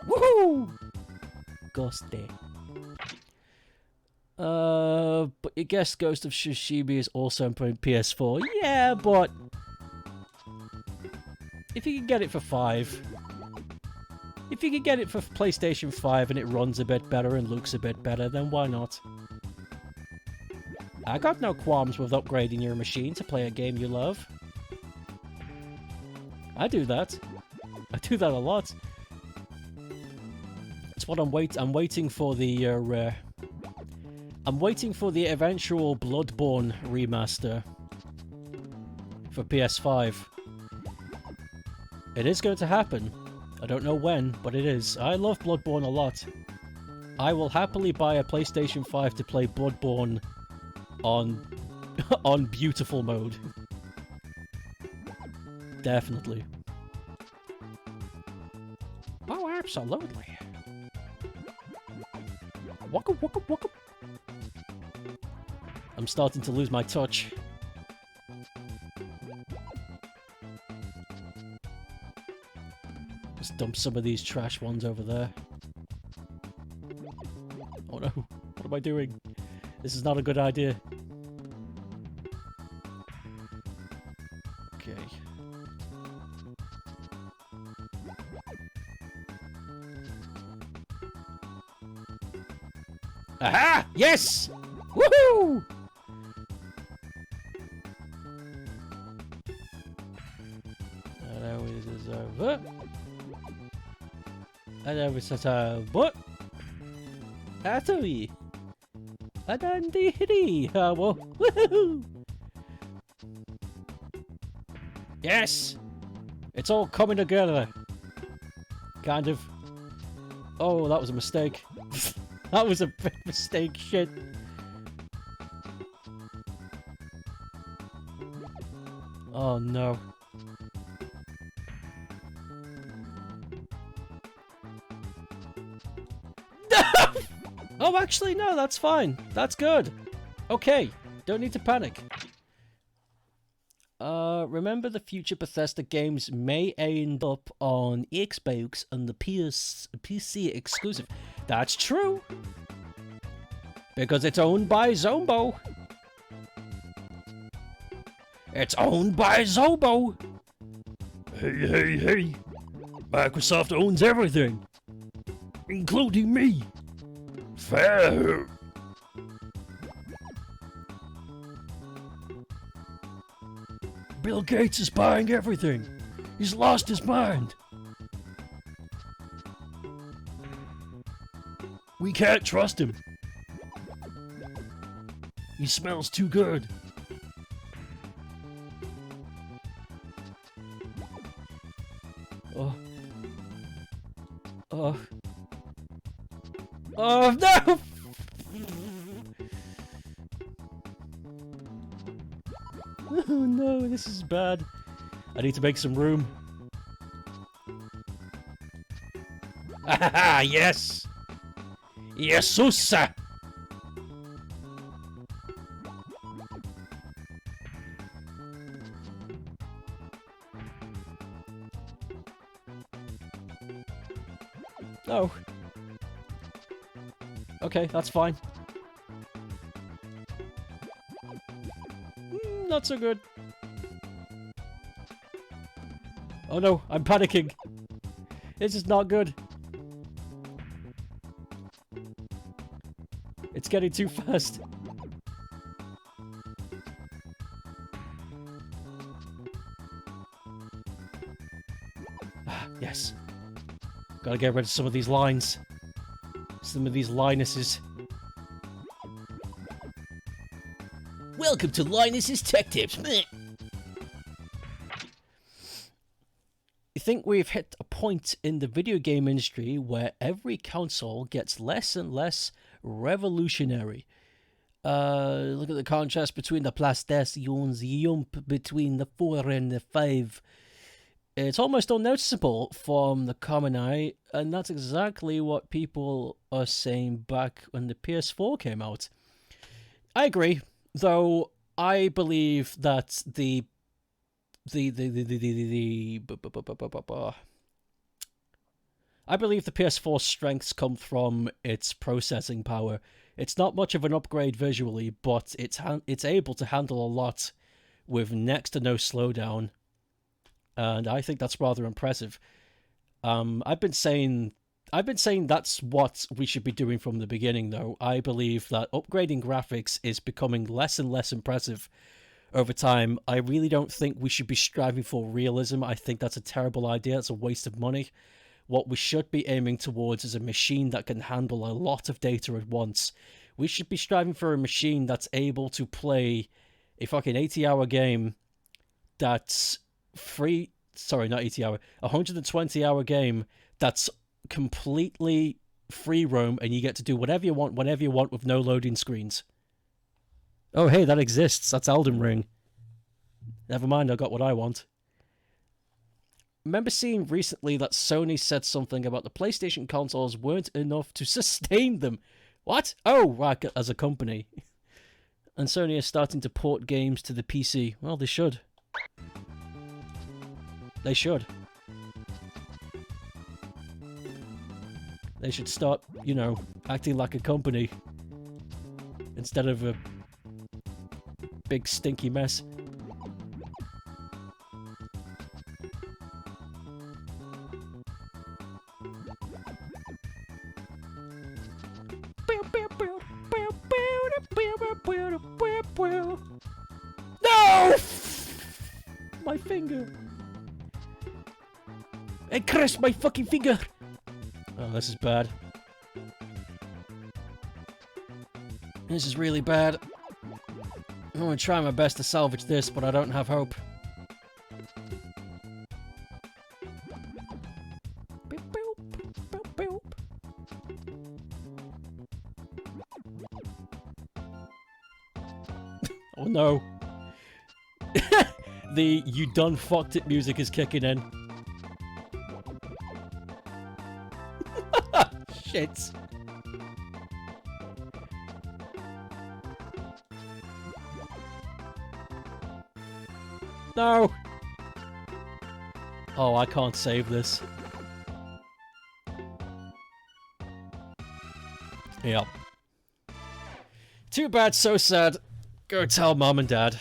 Woohoo! Ghosty. But I guess Ghost of Tsushima is also on PS4. Yeah, but if you can get it for $5, if you can get it for PlayStation 5 and it runs a bit better and looks a bit better, then why not? I got no qualms with upgrading your machine to play a game you love. I do that. I do that a lot. That's what I'm waiting for the I'm waiting for the eventual Bloodborne remaster for PS5. It is going to happen. I don't know when, but it is. I love Bloodborne a lot. I will happily buy a PlayStation 5 to play Bloodborne on on beautiful mode. Definitely. Oh, absolutely. Waka waka waka. I'm starting to lose my touch. Just dump some of these trash ones over there. Oh no, what am I doing? This is not a good idea. Okay. Aha! Yes! Woohoo! And this is over. And then we set over. Atomy! Adandiri! Woohoo! Yes! It's all coming together. Kind of. Oh, that was a mistake. That was a big mistake, shit. Oh no. Oh, actually, no, that's fine. That's good. Okay, don't need to panic. Remember the future Bethesda games may end up on Xbox and the PC exclusive. That's true. Because it's owned by Zombo. It's owned by Zobo. Hey, hey, hey. Microsoft owns everything. Including me. Fair. Bill Gates is buying everything. He's lost his mind. We can't trust him. He smells too good. Oh. Oh. Oh no! Oh no, this is bad. I need to make some room. Ah, yes! Yes, sir! Oh. Okay, that's fine. Not so good. Oh no, I'm panicking. This is not good. It's getting too fast. Ah, yes. Gotta get rid of some of these lines. Some of these Linuses. Welcome to Linus's Tech Tips. You think we've hit a point in the video game industry where every console gets less and less revolutionary? Look at the contrast between the PlayStation, the jump between the 4 and the 5. It's almost unnoticeable from the common eye, and that's exactly what people are saying back when the PS4 came out. I agree, though I believe that I believe the PS4's strengths come from its processing power. It's not much of an upgrade visually, but it's able to handle a lot with next to no slowdown, and I think that's rather impressive. I've been saying that's what we should be doing from the beginning, though. I believe that upgrading graphics is becoming less and less impressive over time. I really don't think we should be striving for realism. I think that's a terrible idea. It's a waste of money. What we should be aiming towards is a machine that can handle a lot of data at once. We should be striving for a machine that's able to play a fucking 80-hour game that's free... Sorry, not 80-hour. 120-hour game that's completely free roam, and you get to do whatever you want, whenever you want, with no loading screens. Oh, hey, that exists. That's Elden Ring. Never mind, I got what I want. Remember seeing recently that Sony said something about the PlayStation consoles weren't enough to sustain them. What? Oh, right, as a company. And Sony is starting to port games to the PC. Well, they should. They should. They should start, you know, acting like a company instead of a big stinky mess. No! My finger. I crushed my fucking finger. Oh, this is bad. This is really bad. I'm gonna try my best to salvage this, but I don't have hope. Oh no. The "you done fucked it" music is kicking in. Shit. No! Oh, I can't save this. Yep. Too bad, so sad. Go tell Mom and Dad.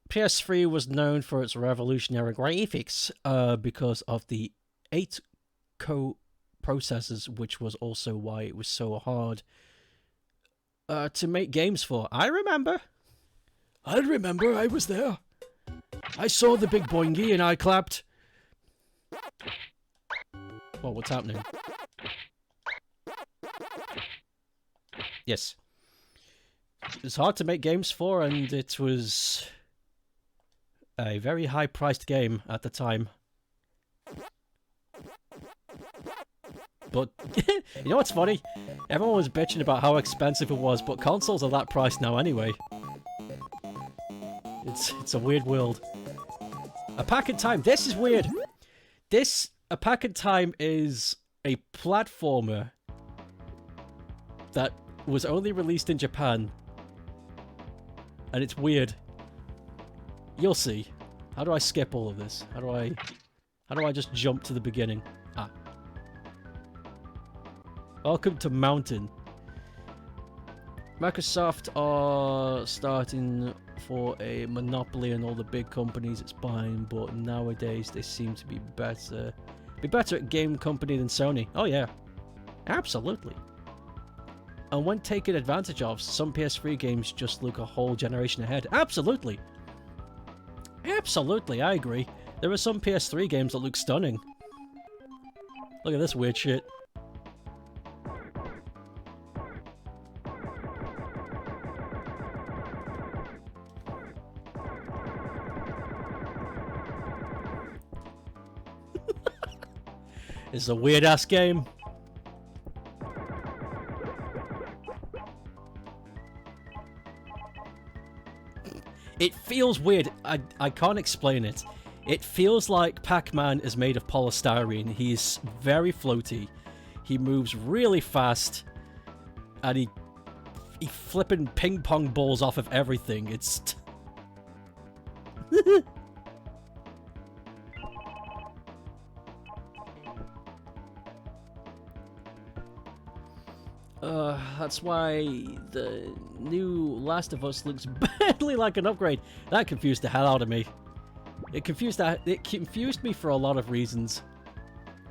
PS3 was known for its revolutionary graphics because of the 8 co-processors, which was also why it was so hard to make games for. I remember, I was there. I saw the big boingy and I clapped. Well, what's happening? Yes. It was hard to make games for, and it was a very high-priced game at the time. But, you know what's funny? Everyone was bitching about how expensive it was, but consoles are that price now anyway. It's a weird world. A Pac in Time. This is weird. A Pac in Time is a platformer that was only released in Japan. And it's weird. You'll see. How do I skip all of this? How do I just jump to the beginning? Ah. Welcome to Mountain. Microsoft are starting for a monopoly on all the big companies it's buying, but nowadays they seem to be better at game company than Sony. Oh yeah. Absolutely. And when taken advantage of, some PS3 games just look a whole generation ahead. Absolutely. Absolutely, I agree. There are some PS3 games that look stunning. Look at this weird shit. It's a weird-ass game. It feels weird. I can't explain it. It feels like Pac-Man is made of polystyrene. He's very floaty. He moves really fast. And he flipping ping pong balls off of everything. It's... That's why the new Last of Us looks badly like an upgrade. That confused the hell out of me. It confused me for a lot of reasons.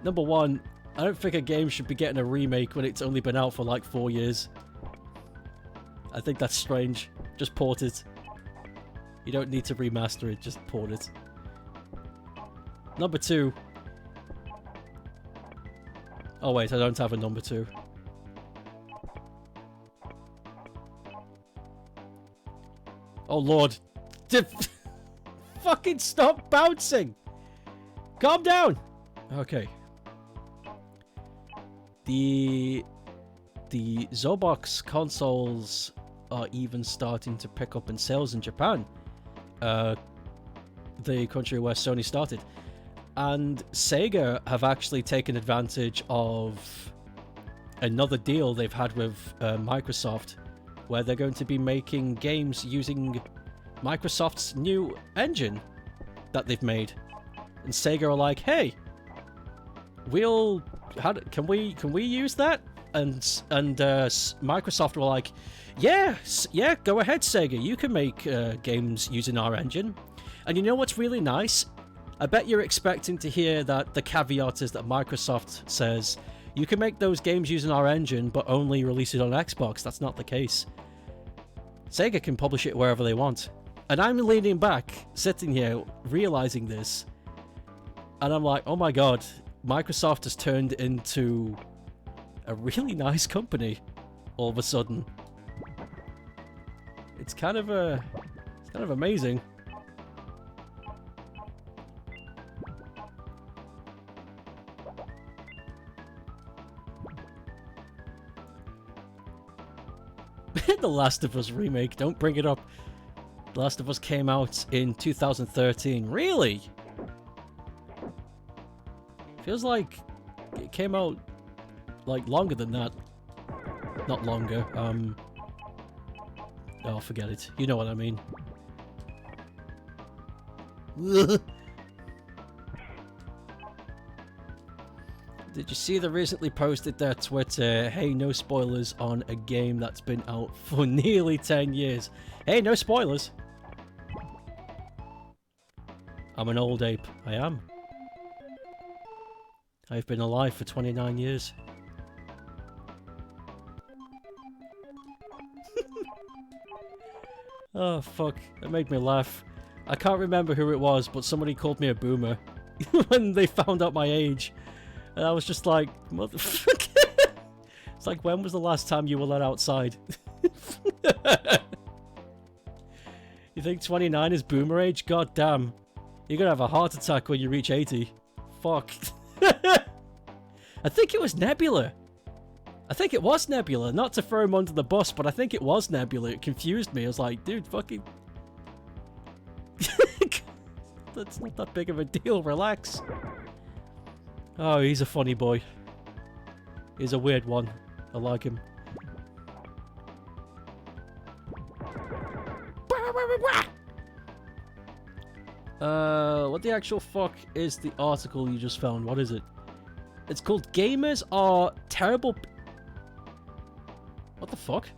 Number one, I don't think a game should be getting a remake when it's only been out for like 4 years. I think that's strange. Just port it. You don't need to remaster it, just port it. Number two. Oh wait, I don't have a number two. Oh lord. Fucking stop bouncing! Calm down! Okay. The Xbox consoles are even starting to pick up in sales in Japan. The country where Sony started. And Sega have actually taken advantage of another deal they've had with Microsoft, where they're going to be making games using Microsoft's new engine that they've made. And Sega are like, hey, can we use that? And Microsoft were like, yeah, go ahead, Sega, you can make games using our engine. And you know what's really nice? I bet you're expecting to hear that the caveat is that Microsoft says, you can make those games using our engine, but only release it on Xbox. That's not the case. Sega can publish it wherever they want. And I'm leaning back, sitting here, realizing this. And I'm like, oh my god, Microsoft has turned into a really nice company all of a sudden. It's kind of amazing. The Last of Us remake, don't bring it up. The Last of Us came out in 2013. Really? Feels like it came out like longer than that. Not longer. Oh, forget it. You know what I mean. Did you see they recently posted their Twitter, hey, no spoilers on a game that's been out for nearly 10 years. Hey, no spoilers. I'm an old ape. I am. I've been alive for 29 years. Oh, fuck. That made me laugh. I can't remember who it was, but somebody called me a boomer when they found out my age. And I was just like, motherfucker. It's like, when was the last time you were let outside? You think 29 is boomer age? God damn. You're gonna have a heart attack when you reach 80. Fuck. I think it was Nebula. I think it was Nebula. Not to throw him under the bus, but I think it was Nebula. It confused me. I was like, dude, fucking... That's not that big of a deal. Relax. Oh, he's a funny boy. He's a weird one. I like him. What the actual fuck is the article you just found? What is it? It's called Gamers Are Terrible... What the fuck? Do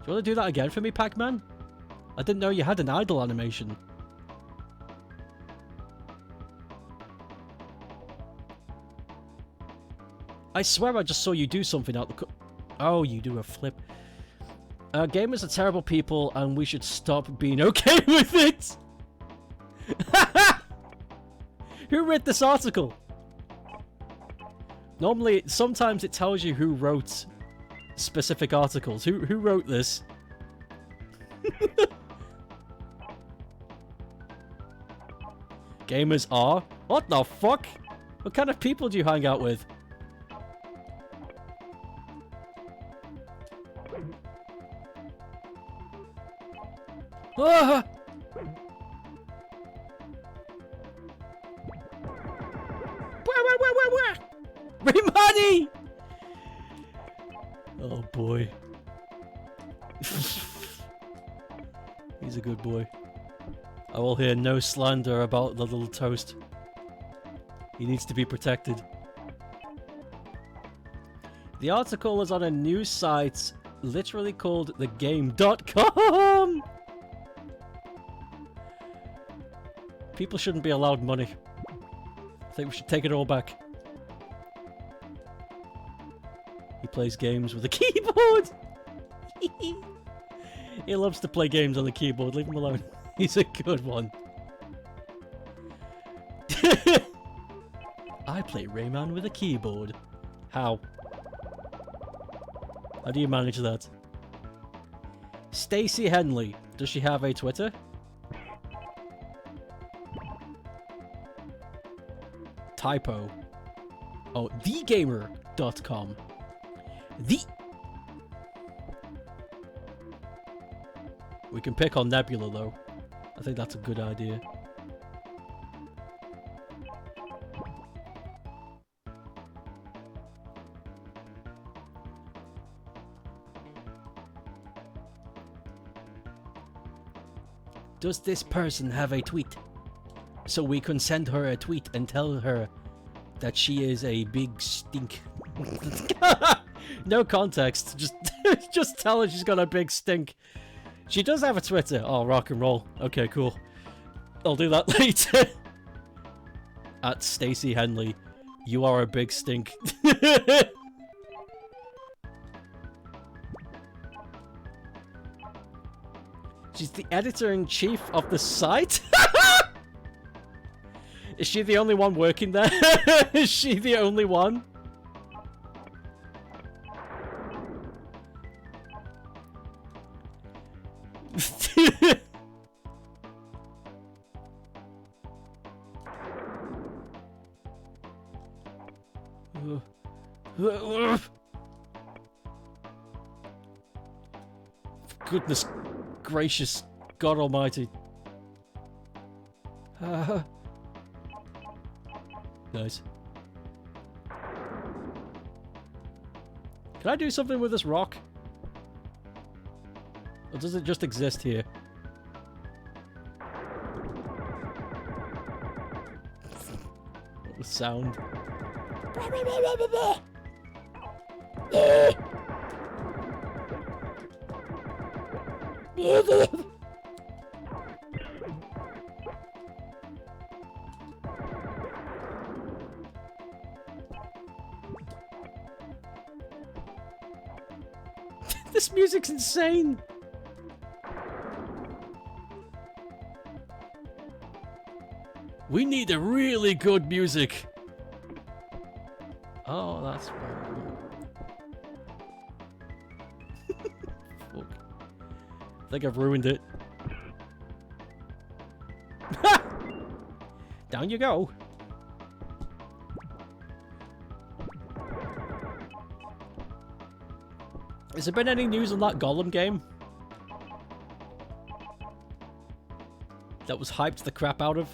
you want to do that again for me, Pac-Man? I didn't know you had an idle animation. I swear I just saw you do something out the... Oh, you do a flip. Gamers are terrible people and we should stop being okay with it! Who read this article? Normally, sometimes it tells you who wrote specific articles. Who wrote this? Gamers are? What the fuck? What kind of people do you hang out with? Ah! Money! Oh boy. He's a good boy. I will hear no slander about the little toast. He needs to be protected. The article is on a news site literally called thegame.com. People shouldn't be allowed money. I think we should take it all back. He plays games with a keyboard. He loves to play games on the keyboard. Leave him alone. He's a good one. I play Rayman with a keyboard. How? How do you manage that? Stacey Henley. Does she have a Twitter? Typo. Oh, thegamer.com. We can pick on Nebula, though. I think that's a good idea. Does this person have a tweet? So we can send her a tweet and tell her that she is a big stink. No context. Just tell her she's got a big stink. She does have a Twitter. Oh, rock and roll. Okay, cool. I'll do that later. At Stacey Henley, you are a big stink. She's the editor-in-chief of the site? Is she the only one working there? Is she the only one? Goodness gracious, God Almighty. Nice. Can I do something with this rock? Or does it just exist here? What was sound? This music's insane. We need a really good music. Oh, that's fine. Fuck. I think I've ruined it. Down you go. Has there been any news on that Gollum game? That was hyped the crap out of?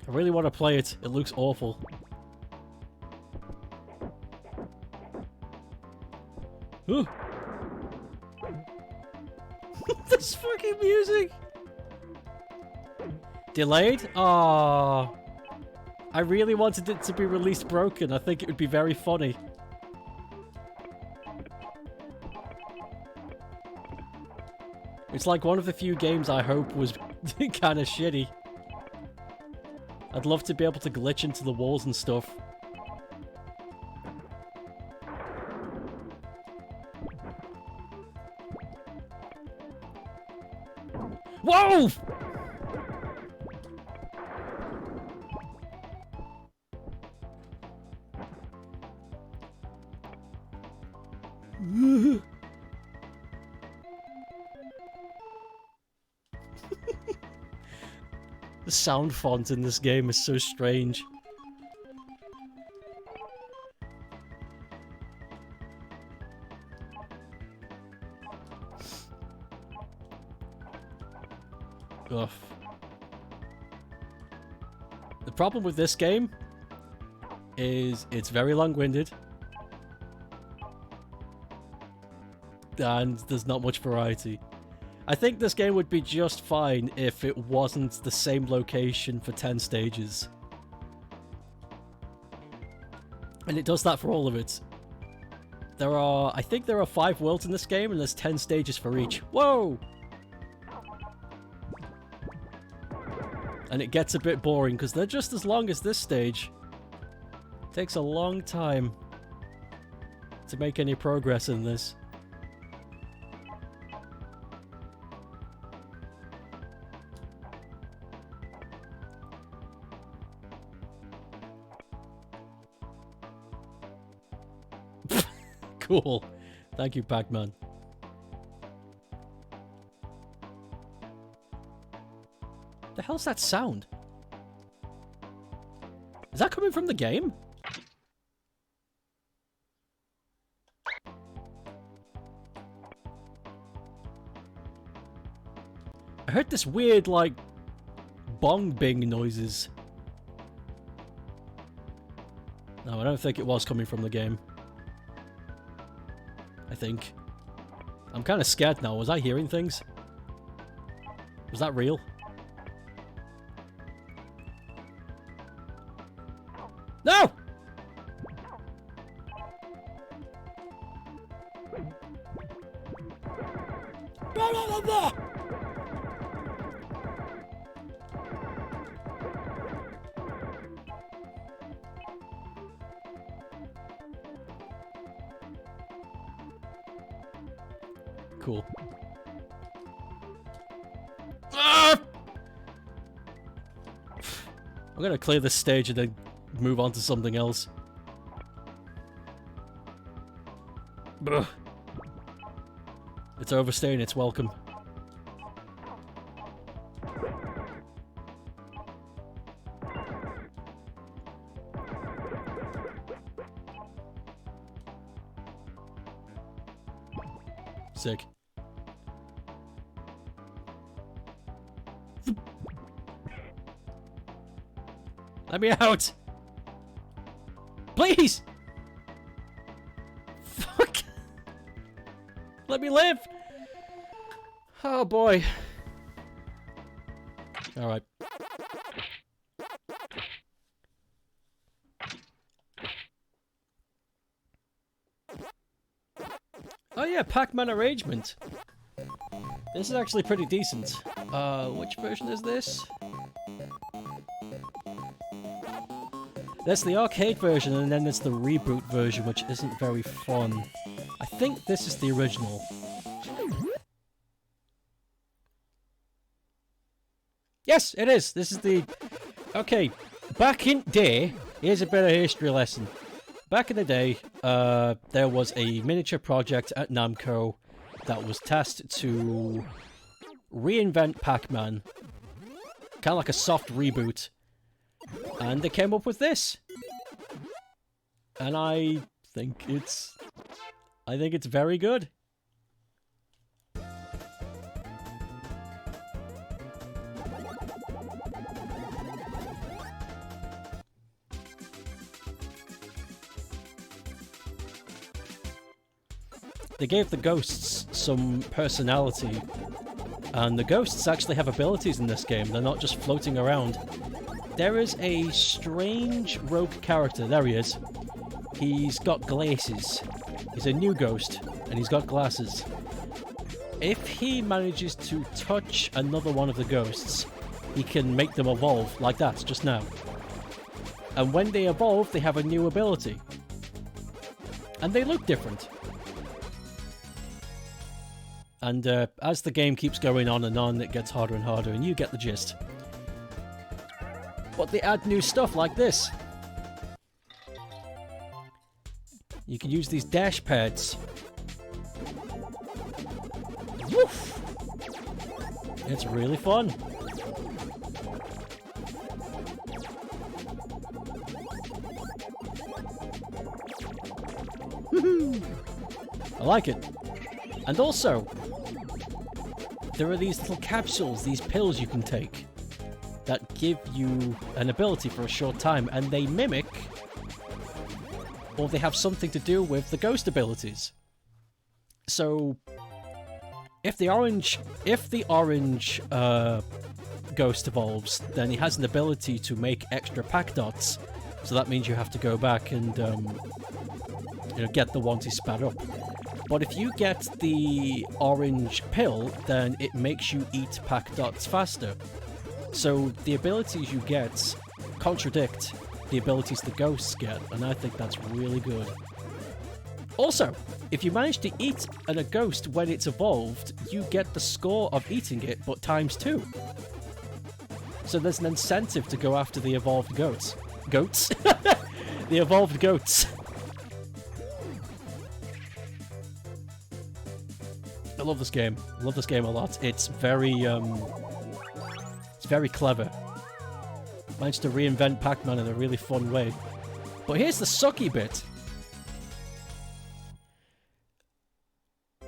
I really want to play it. It looks awful. Ooh. This fucking music! Delayed? Aww. I really wanted it to be released broken. I think it would be very funny. It's like one of the few games I hope was kind of shitty. I'd love to be able to glitch into the walls and stuff. Whoa! The sound font in this game is so strange. Ugh. The problem with this game is it's very long-winded. And there's not much variety. I think this game would be just fine if it wasn't the same location for 10 stages. And it does that for all of it. I think there are 5 worlds in this game, and there's 10 stages for each. Whoa! And it gets a bit boring, because they're just as long as this stage. It takes a long time to make any progress in this. Cool. Thank you, Pac-Man. The hell's that sound? Is that coming from the game? I heard this weird, like, bong bing noises. No, I don't think it was coming from the game. I think. I'm kind of scared now. Was I hearing things? Was that real? No! Cool. Ah! I'm gonna clear this stage and then move on to something else. Ugh. It's overstaying its welcome. Sick. Let me out! Please! Fuck! Let me live! Oh boy. Alright. Oh yeah, Pac-Man arrangement. This is actually pretty decent. Which version is this? There's the arcade version, and then there's the reboot version, which isn't very fun. I think this is the original. Yes, it is! This is the... Okay, back in day, here's a bit of a history lesson. Back in the day, there was a miniature project at Namco that was tasked to reinvent Pac-Man. Kind of like a soft reboot. And they came up with this. And I think it's very good. They gave the ghosts some personality, and the ghosts actually have abilities in this game. They're not just floating around. There is a strange rogue character. There he is. He's got glasses. He's a new ghost, and he's got glasses. If he manages to touch another one of the ghosts, he can make them evolve, like that, just now. And when they evolve, they have a new ability. And they look different. And as the game keeps going on, it gets harder and harder, and you get the gist. But they add new stuff like this. You can use these dash pads. Woof! It's really fun. I like it. And also, there are these little capsules, these pills you can take that give you an ability for a short time, and they mimic, or they have something to do with the ghost abilities. So, if the orange ghost evolves, then he has an ability to make extra pack dots So that means you have to go back and get the ones he spat up. But if you get the orange pill, then it makes you eat pack dots faster. So the abilities you get contradict the abilities the ghosts get, and I think that's really good. Also, if you manage to eat a ghost when it's evolved, you get the score of eating it, but ×2. So there's an incentive to go after the evolved goats. Goats? The evolved goats. I love this game. I love this game a lot. It's very clever. Managed to reinvent Pac-Man in a really fun way. But here's the sucky bit.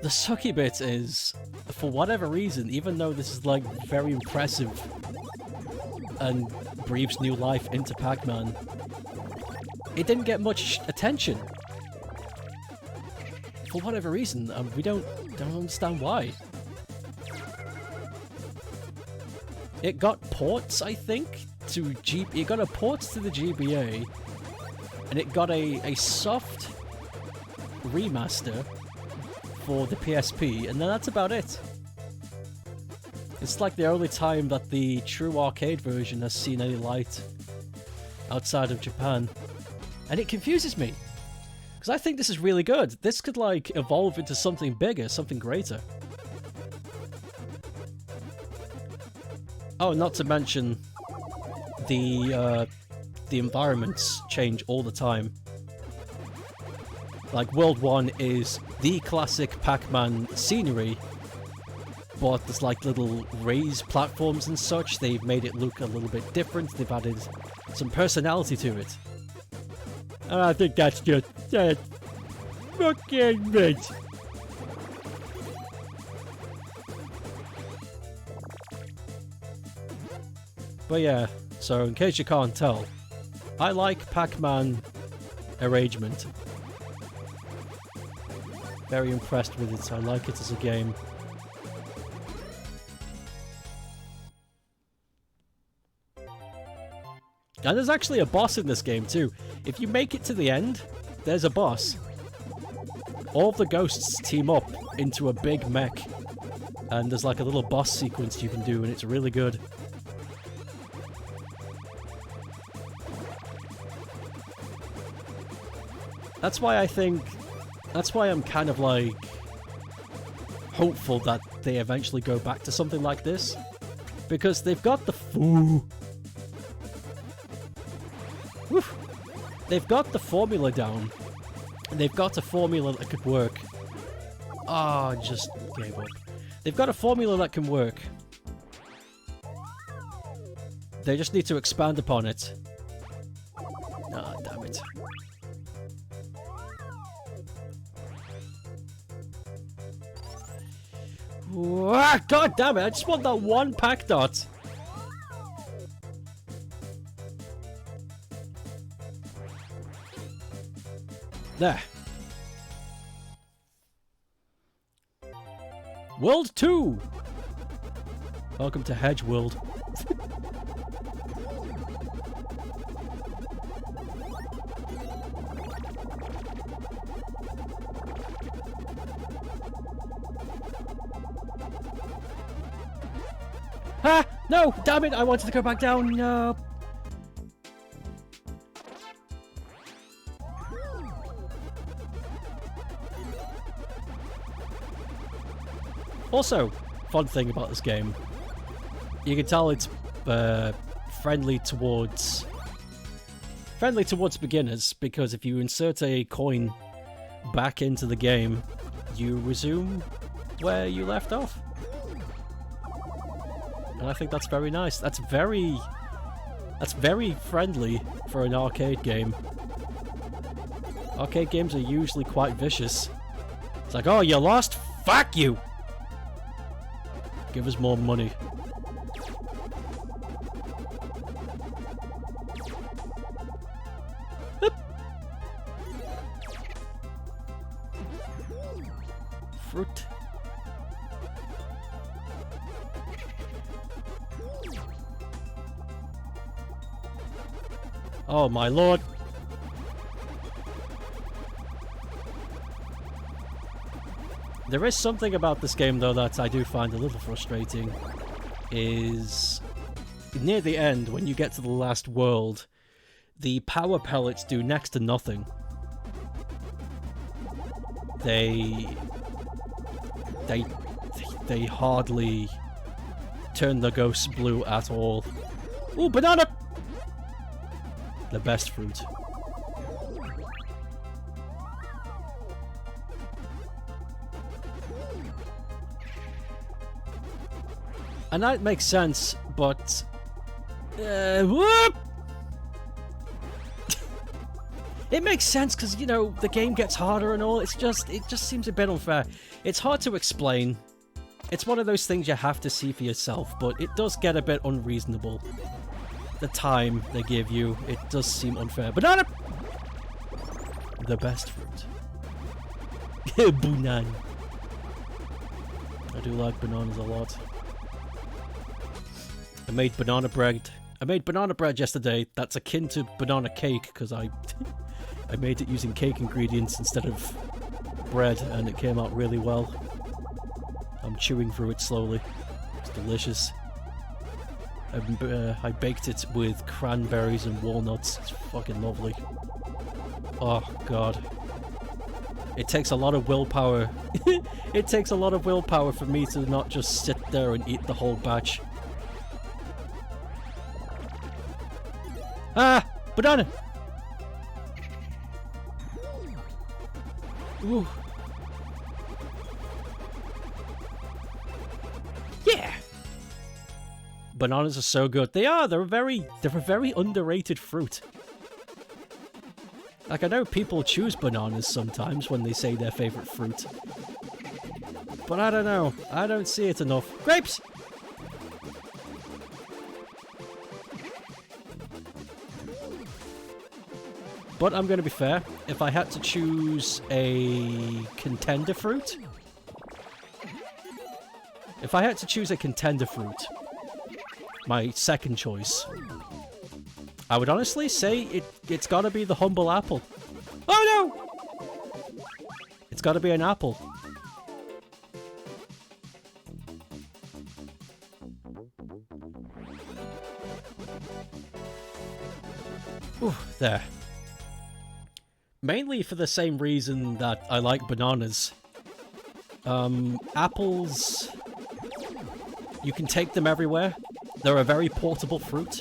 The sucky bit is, for whatever reason, even though this is like very impressive and breathes new life into Pac-Man, it didn't get much attention. For whatever reason, we don't understand why. It got ports, I think, to it got a port to the GBA, and it got a soft remaster for the PSP, and then that's about it. It's like the only time that the true arcade version has seen any light outside of Japan, and it confuses me. Because I think this is really good. This could, like, evolve into something bigger, something greater. Oh, not to mention the environments change all the time. Like, World 1 is the classic Pac-Man scenery, but there's, like, little raised platforms and such. They've made it look a little bit different. They've added some personality to it. And I think that's just fucking great. But yeah, so in case you can't tell, I like Pac-Man Arrangement. Very impressed with it, I like it as a game. And there's actually a boss in this game too. If you make it to the end, there's a boss. All of the ghosts team up into a big mech. And there's like a little boss sequence you can do, and it's really good. That's why I'm kind of like hopeful that they eventually go back to something like this. Because they've got the They've got the formula down. And they've got a formula that could work. Ah, just gave up. They've got a formula that can work. They just need to expand upon it. Ah, damn it. Ah, God damn it, I just want that one pack dot. There. World 2! Welcome to Hedge World. Ah! No! Damn it! I wanted to go back down! No! Also, fun thing about this game, you can tell it's friendly towards beginners, because if you insert a coin back into the game, you resume where you left off. And I think that's very nice. That's very friendly for an arcade game. Arcade games are usually quite vicious. It's like, oh, you lost? Fuck you! Give us more money. Fruit. Oh my lord. There is something about this game, though, that I do find a little frustrating. Is near the end, when you get to the last world, the power pellets do next to nothing. They hardly turn the ghosts blue at all. Ooh, banana! The best fruit. And that makes sense, but... whoop! It makes sense because, you know, the game gets harder and all. It just seems a bit unfair. It's hard to explain. It's one of those things you have to see for yourself, but it does get a bit unreasonable. The time they give you, it does seem unfair. Banana! The best fruit. Banana. I do like bananas a lot. I made banana bread. I made banana bread yesterday. That's akin to banana cake because I made it using cake ingredients instead of bread, and it came out really well. I'm chewing through it slowly. It's delicious. I baked it with cranberries and walnuts. It's fucking lovely. Oh god. It takes a lot of willpower. It takes a lot of willpower for me to not just sit there and eat the whole batch. Ah! Banana! Ooh. Yeah! Bananas are so good. They are! They're a very underrated fruit. Like, I know people choose bananas sometimes when they say their favorite fruit. But I don't know. I don't see it enough. Grapes! But I'm going to be fair. If I had to choose a contender fruit... If I had to choose a contender fruit, my second choice, I would honestly say it's got to be the humble apple. Oh no! It's got to be an apple. Ooh, there. Mainly for the same reason that I like bananas. Apples... You can take them everywhere. They're a very portable fruit.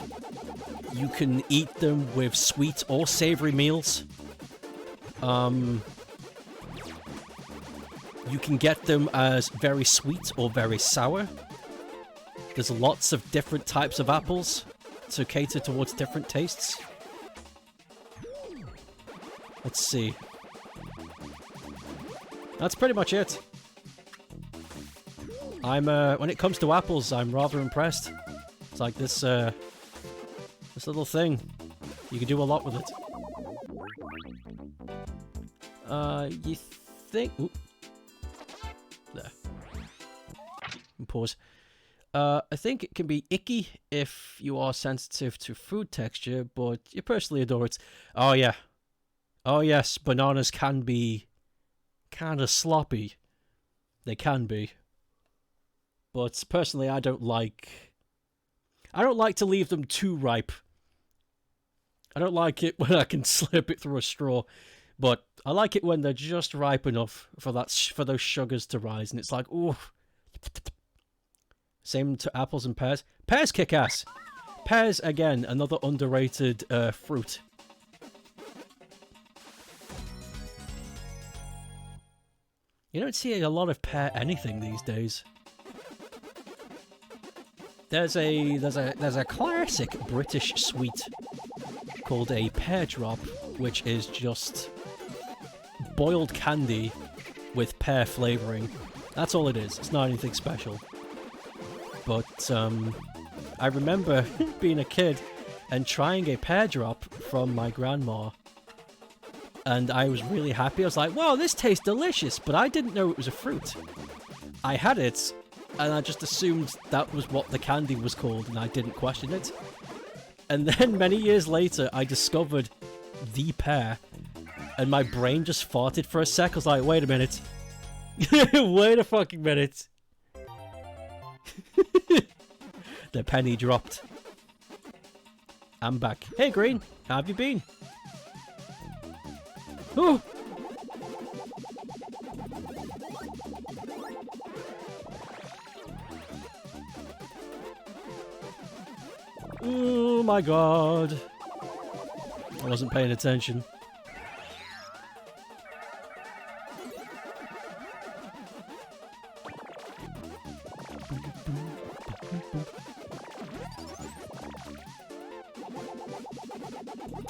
You can eat them with sweet or savory meals. You can get them as very sweet or very sour. There's lots of different types of apples to cater towards different tastes. Let's see. That's pretty much it. When it comes to apples, I'm rather impressed. It's like this little thing. You can do a lot with it. You think... Ooh. There. Pause. I think it can be icky if you are sensitive to food texture, but you personally adore it. Oh yeah. Oh yes, bananas can be kind of sloppy. They can be. But personally, I don't like to leave them too ripe. I don't like it when I can slip it through a straw, but I like it when they're just ripe enough for those sugars to rise, and it's like, ooh. Same to apples and pears. Pears kick ass. Pears again, another underrated fruit. You don't see a lot of pear anything these days. There's a classic British sweet called a pear drop, which is just boiled candy with pear flavouring. That's all it is. It's not anything special. But I remember being a kid and trying a pear drop from my grandma, and I was really happy. I was like, wow, this tastes delicious, but I didn't know it was a fruit. I had it, and I just assumed that was what the candy was called, and I didn't question it. And then many years later, I discovered the pair, and my brain just farted for a sec. I was like, wait a minute. Wait a fucking minute. The penny dropped. I'm back. Hey, Green. How have you been? Oh! Oh my god. I wasn't paying attention.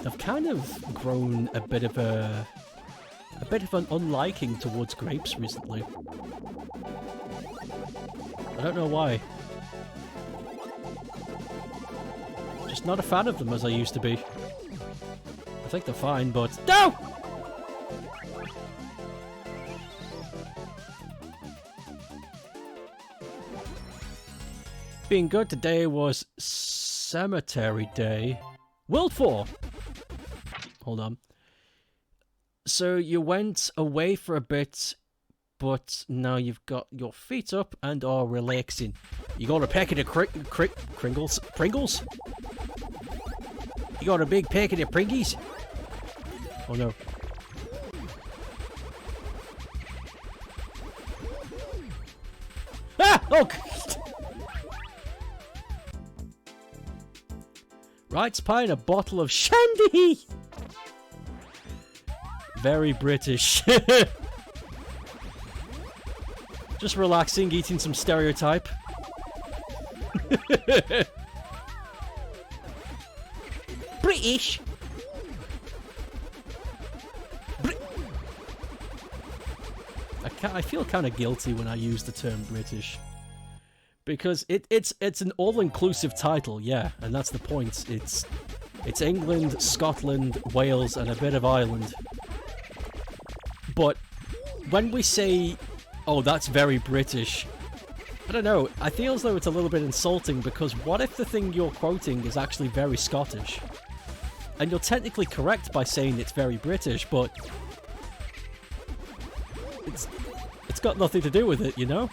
I've kind of grown a bit of an unliking towards grapes recently. I don't know why. Just not a fan of them as I used to be. I think they're fine, but no! Being good today was Cemetery Day. World 4! Hold on. So you went away for a bit, but now you've got your feet up and are relaxing. You got a packet of Pringles? Pringles? You got a big packet of Pringies? Oh no. Ah! Oh! Right, Spine, a bottle of shandy! Very British. Just relaxing, eating some stereotype. British! I feel kind of guilty when I use the term British. Because it's an all-inclusive title, yeah, and that's the point. It's England, Scotland, Wales, and a bit of Ireland. But when we say, oh, that's very British, I don't know, I feel as though it's a little bit insulting, because what if the thing you're quoting is actually very Scottish? And you're technically correct by saying it's very British, but it's got nothing to do with it, you know?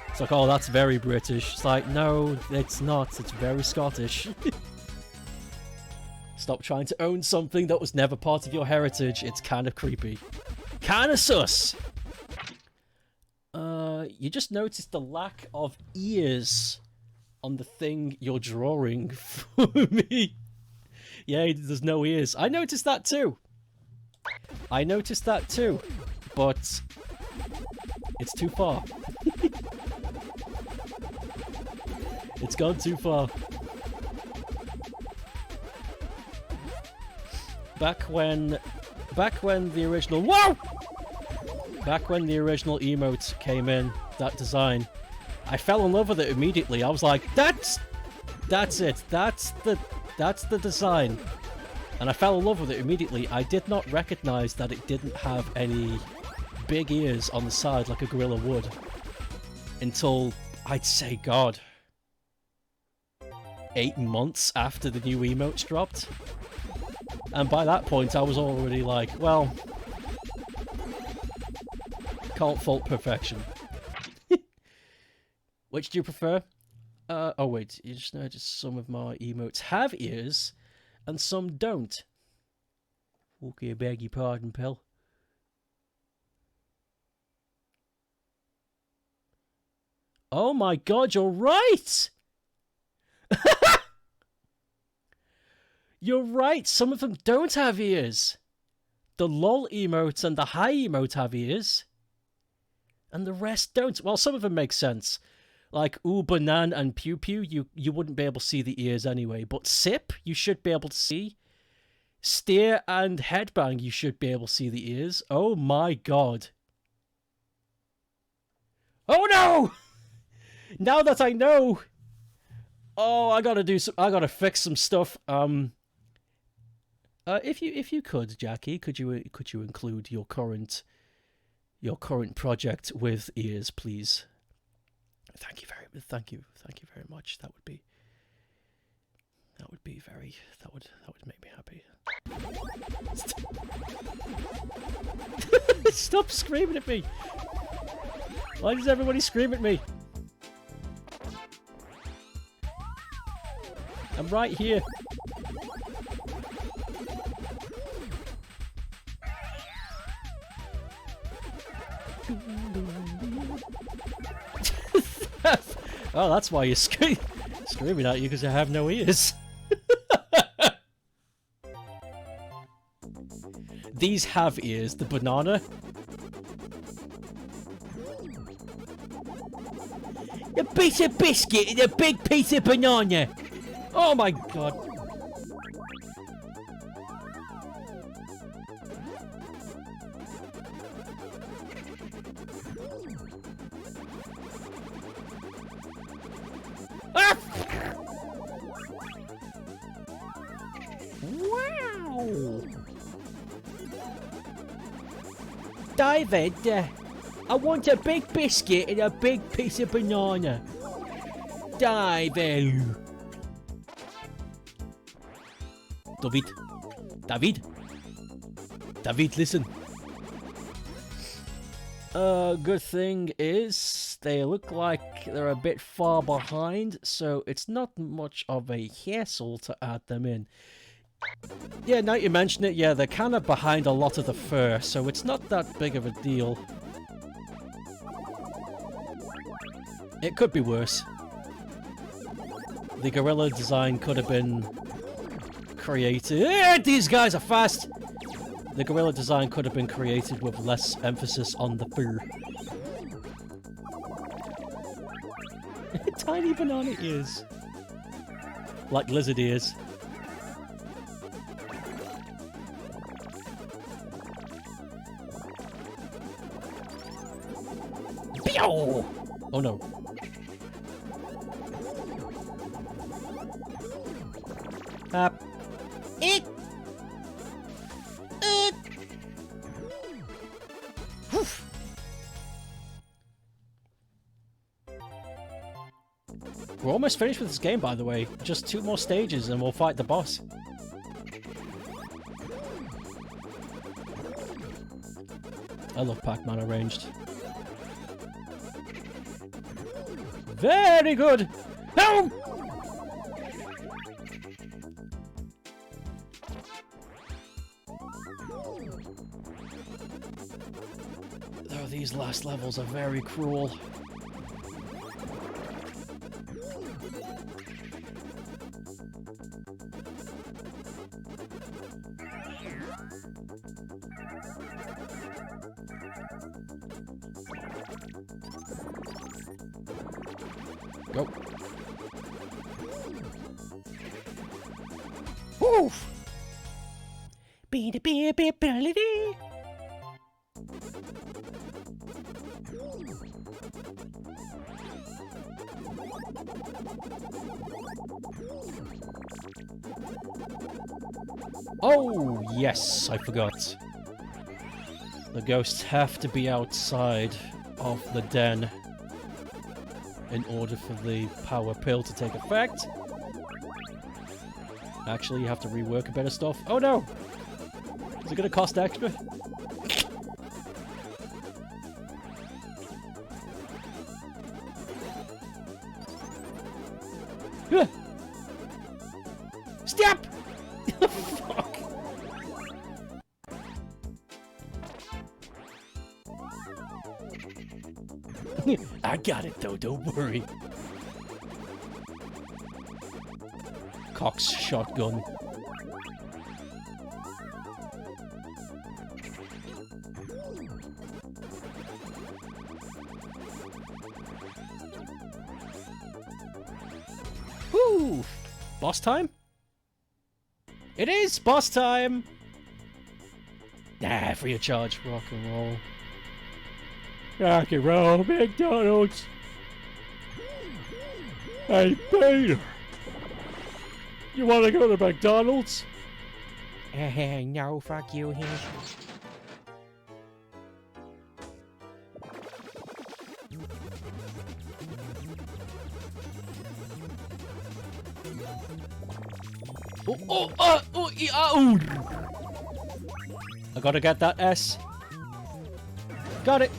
It's like, oh, that's very British. It's like, no, it's not. It's very Scottish. Stop trying to own something that was never part of your heritage. It's kind of creepy. Kind of sus! You just noticed the lack of ears on the thing you're drawing for me. Yeah, there's no ears. I noticed that too. I noticed that too. But it's too far. It's gone too far. Back when the original emote came in, that design, I fell in love with it immediately. I was like, that's it. That's the design. And I fell in love with it immediately. I did not recognize that it didn't have any big ears on the side like a gorilla would until, I'd say, God, 8 months after the new emotes dropped. And by that point, I was already like, well, can't fault perfection. Which do you prefer? Oh wait, you just noticed some of my emotes have ears, and some don't. Okay, beg your pardon, pal. Oh my god, you're right! You're right, some of them don't have ears. The lol emote and the hi emote have ears. And the rest don't. Well, some of them make sense. Like, ooh, banan and pew pew, you wouldn't be able to see the ears anyway. But sip, you should be able to see. Steer and headbang, you should be able to see the ears. Oh my god. Oh no! Now that I know... Oh, I gotta fix some stuff. If you could, Jackie, could you include your current project with ears, please? Thank you very much. That would be That would be very. That would make me happy. Stop screaming at me! Why does everybody scream at me? I'm right here. Oh, that's why you're screaming at you, because I have no ears. These have ears. The banana. A piece of biscuit and a big piece of banana. Oh my god. Ah! Wow. David, I want a big biscuit and a big piece of banana. David. David, listen. Good thing is they look like they're a bit far behind, so it's not much of a hassle to add them in. Yeah, now you mention it, yeah, they're kind of behind a lot of the fur, so it's not that big of a deal. It could be worse. The gorilla design could have been created. These guys are fast! The gorilla design could have been created with less emphasis on the fur. Tiny banana ears. Like lizard ears. Oh no. Eek! We're almost finished with this game, by the way. Just 2 more stages and we'll fight the boss. I love Pac-Man arranged. Very good! No! Oh, these last levels are very cruel. Go. Woof! Oh, yes, I forgot. The ghosts have to be outside of the den in order for the power pill to take effect. Actually, you have to rework a bit of stuff. Oh no! Is it gonna cost extra? Stop! Fuck! I got it though, don't worry. Cox shotgun. Woo! Boss time? It is boss time! Nah, free of charge. Rock and roll. Rock and roll, McDonald's! Hey, Peter! You wanna go to McDonald's? No, fuck you. Oh! I gotta get that S. Got it.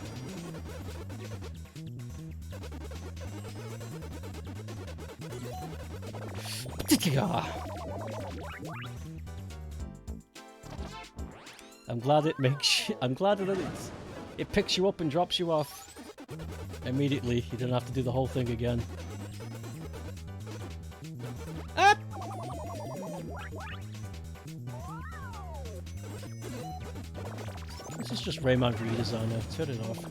I'm glad it makes. I'm glad that it picks you up and drops you off immediately. You don't have to do the whole thing again. Ah! This is just Rayman redesigner. Turn it off.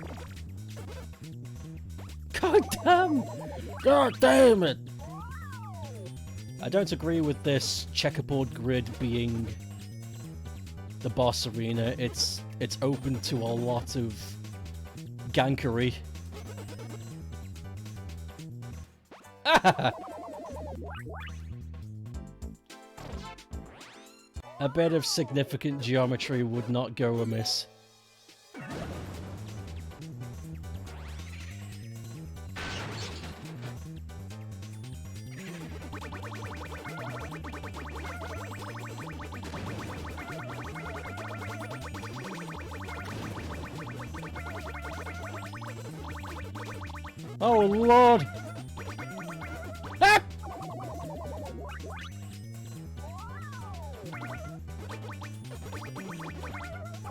God damn! God damn it! I don't agree with this checkerboard grid being the boss arena. It's open to a lot of gankery. A bit of significant geometry would not go amiss. Oh Lord! Ah!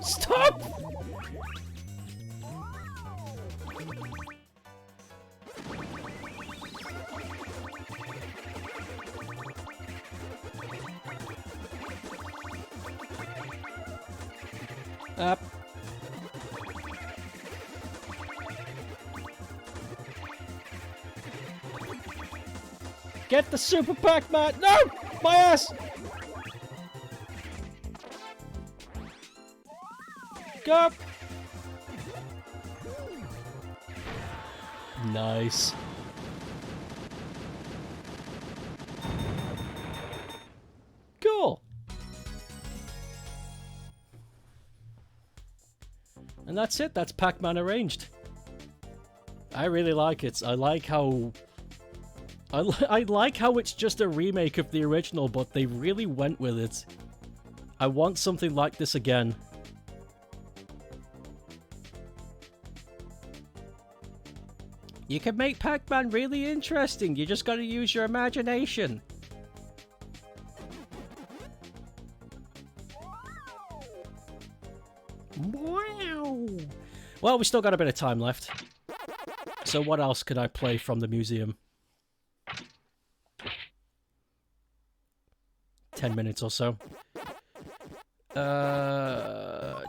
Stop! Up. Get the Super Pac-Man! No! My ass! Go! Nice. Cool. And that's it. That's Pac-Man arranged. I really like it. I like how it's just a remake of the original, but they really went with it. I want something like this again. You can make Pac-Man really interesting. You just gotta use your imagination. Wow. Well, we still got a bit of time left. So what else could I play from the museum? 10 minutes or so.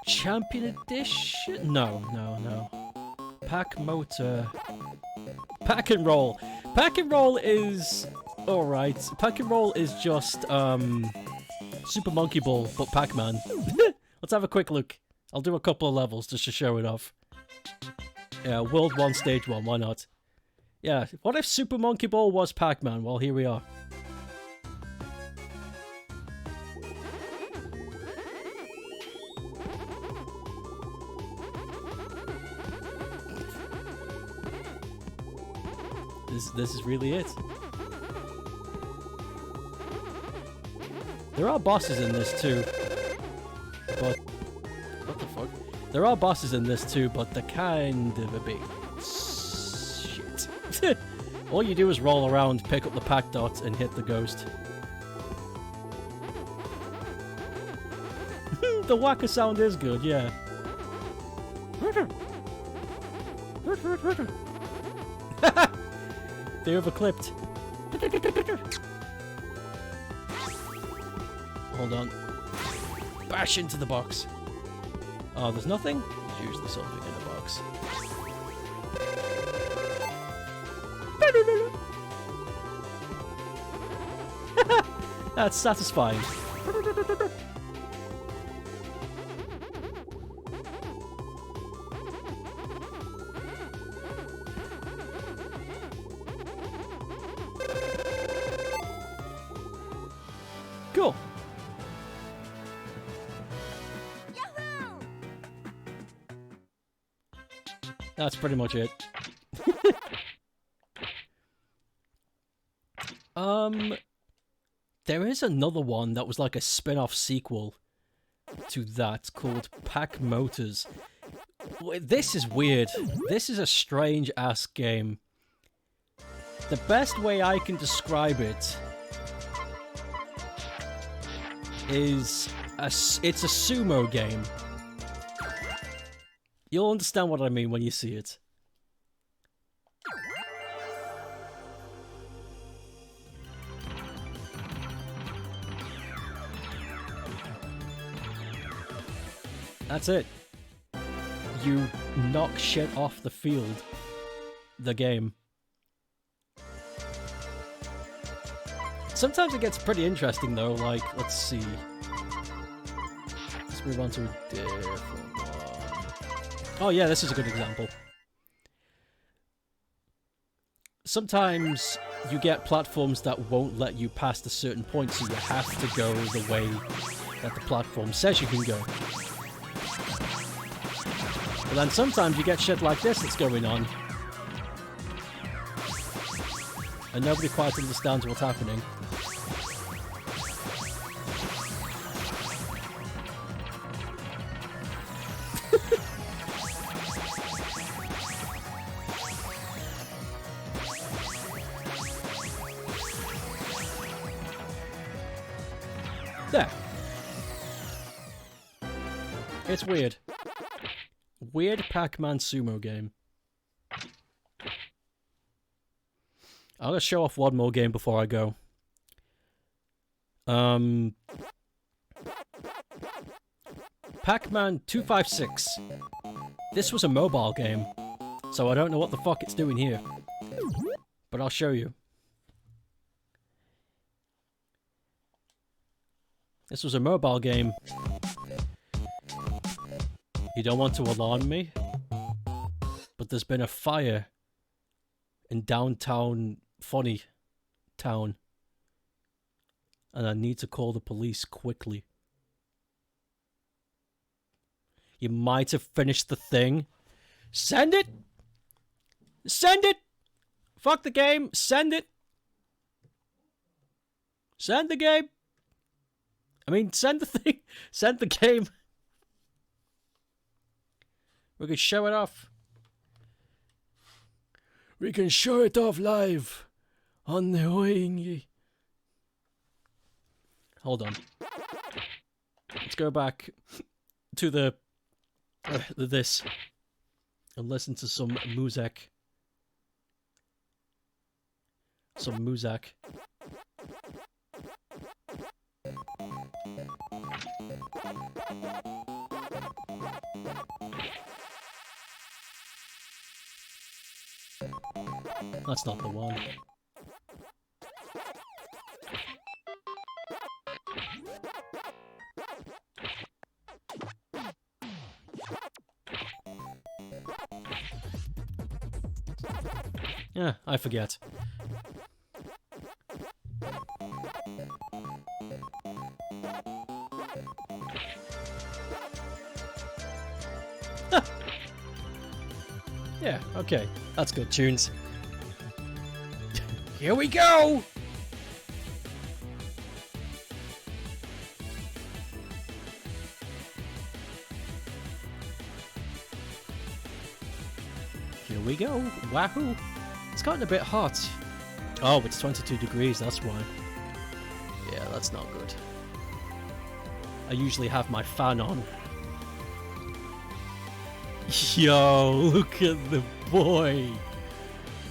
Champion Edition? No. Pac Motor. Pack and Roll. Pack and Roll is alright. Pack and Roll is just Super Monkey Ball, but Pac-Man. Let's have a quick look. I'll do a couple of levels just to show it off. Yeah, World 1, Stage 1, why not? Yeah, what if Super Monkey Ball was Pac-Man? Well, here we are. This is really it. There are bosses in this too, but what the fuck? There are bosses in this too, but they're kind of a bit shit. All you do is roll around, pick up the pack dot, and hit the ghost. The whacker sound is good, yeah. They overclipped. Hold on. Bash into the box. Oh, there's nothing? There's usually something in the box. That's satisfying. Cool. That's pretty much it. There is another one that was like a spin-off sequel to that called Pac Motors. This is weird. This is a strange-ass game. The best way I can describe it is it's a sumo game. You'll understand what I mean when you see it. That's it. You knock shit off the field. The game. Sometimes it gets pretty interesting though, like, let's see. Let's move on to a different one. Oh yeah, this is a good example. Sometimes you get platforms that won't let you past a certain point, so you have to go the way that the platform says you can go. But then sometimes you get shit like this that's going on. And nobody quite understands what's happening. There. It's weird. Weird Pac-Man sumo game. I'm gonna show off one more game before I go. Pac-Man 256. This was a mobile game, so I don't know what the fuck it's doing here. But I'll show you. This was a mobile game. You don't want to alarm me, but there's been a fire in downtown Funny Town, and I need to call the police quickly. You might have finished the thing. Send it! Send it! Fuck the game! Send it! Send the game! I mean, send the thing! Send the game! We can show it off. We can show it off live on the wing. Hold on. Let's go back to the this and listen to some music. Some music. That's not the one. Yeah, I forget. Yeah, okay. That's good tunes. Here we go! Here we go. Wahoo! It's gotten a bit hot. Oh, it's 22 degrees, that's why. Yeah, that's not good. I usually have my fan on. Yo, look at the boy!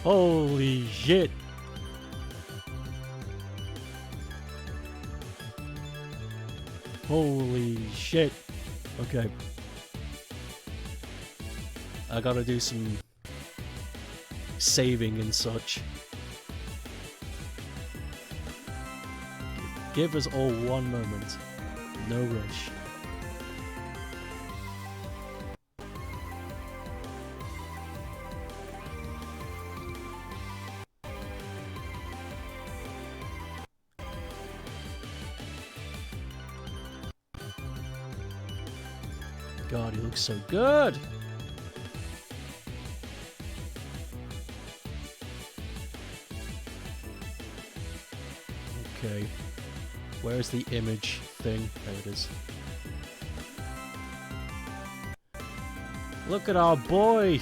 Holy shit! Holy shit. Okay. I gotta do some saving and such. Give us all one moment. No rush. God, he looks so good! Okay. Where is the image thing? There it is. Look at our boy!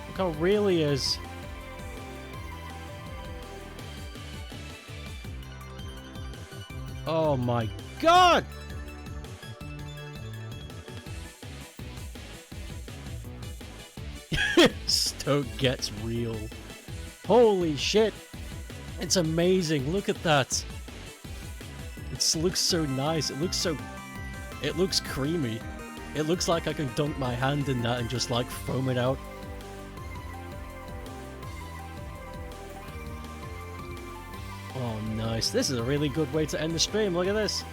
Look how real he is. Oh my god! Stoke gets real. Holy shit! It's amazing. Look at that. It looks so nice. It looks creamy. It looks like I can dunk my hand in that and just like foam it out. Oh, nice. This is a really good way to end the stream. Look at this.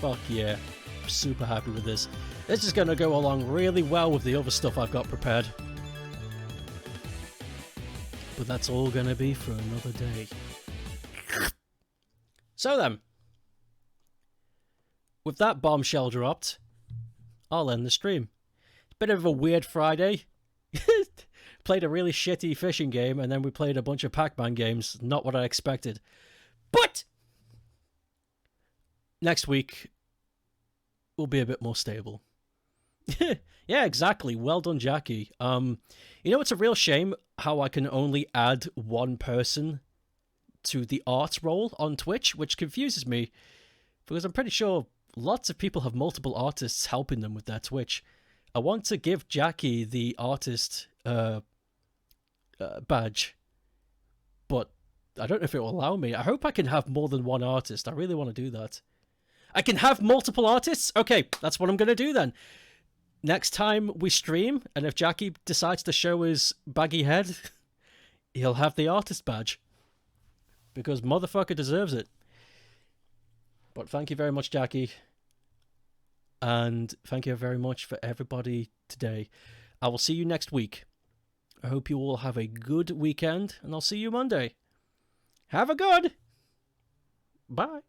Fuck yeah. I'm super happy with this. This is going to go along really well with the other stuff I've got prepared. But that's all going to be for another day. So then, with that bombshell dropped, I'll end the stream. Bit of a weird Friday. Played a really shitty fishing game, and then we played a bunch of Pac-Man games. Not what I expected. But next week will be a bit more stable. Yeah, exactly. Well done, Jackie. You know, it's a real shame how I can only add one person to the art role on Twitch, which confuses me, because I'm pretty sure lots of people have multiple artists helping them with their Twitch. I want to give Jackie the artist badge, but I don't know if it will allow me. I hope I can have more than one artist. I really want to do that. I can have multiple artists? Okay, that's what I'm going to do then. Next time we stream, and if Jackie decides to show his baggy head, he'll have the artist badge. Because motherfucker deserves it. But thank you very much, Jackie. And thank you very much for everybody today. I will see you next week. I hope you all have a good weekend, and I'll see you Monday. Have a good. Bye.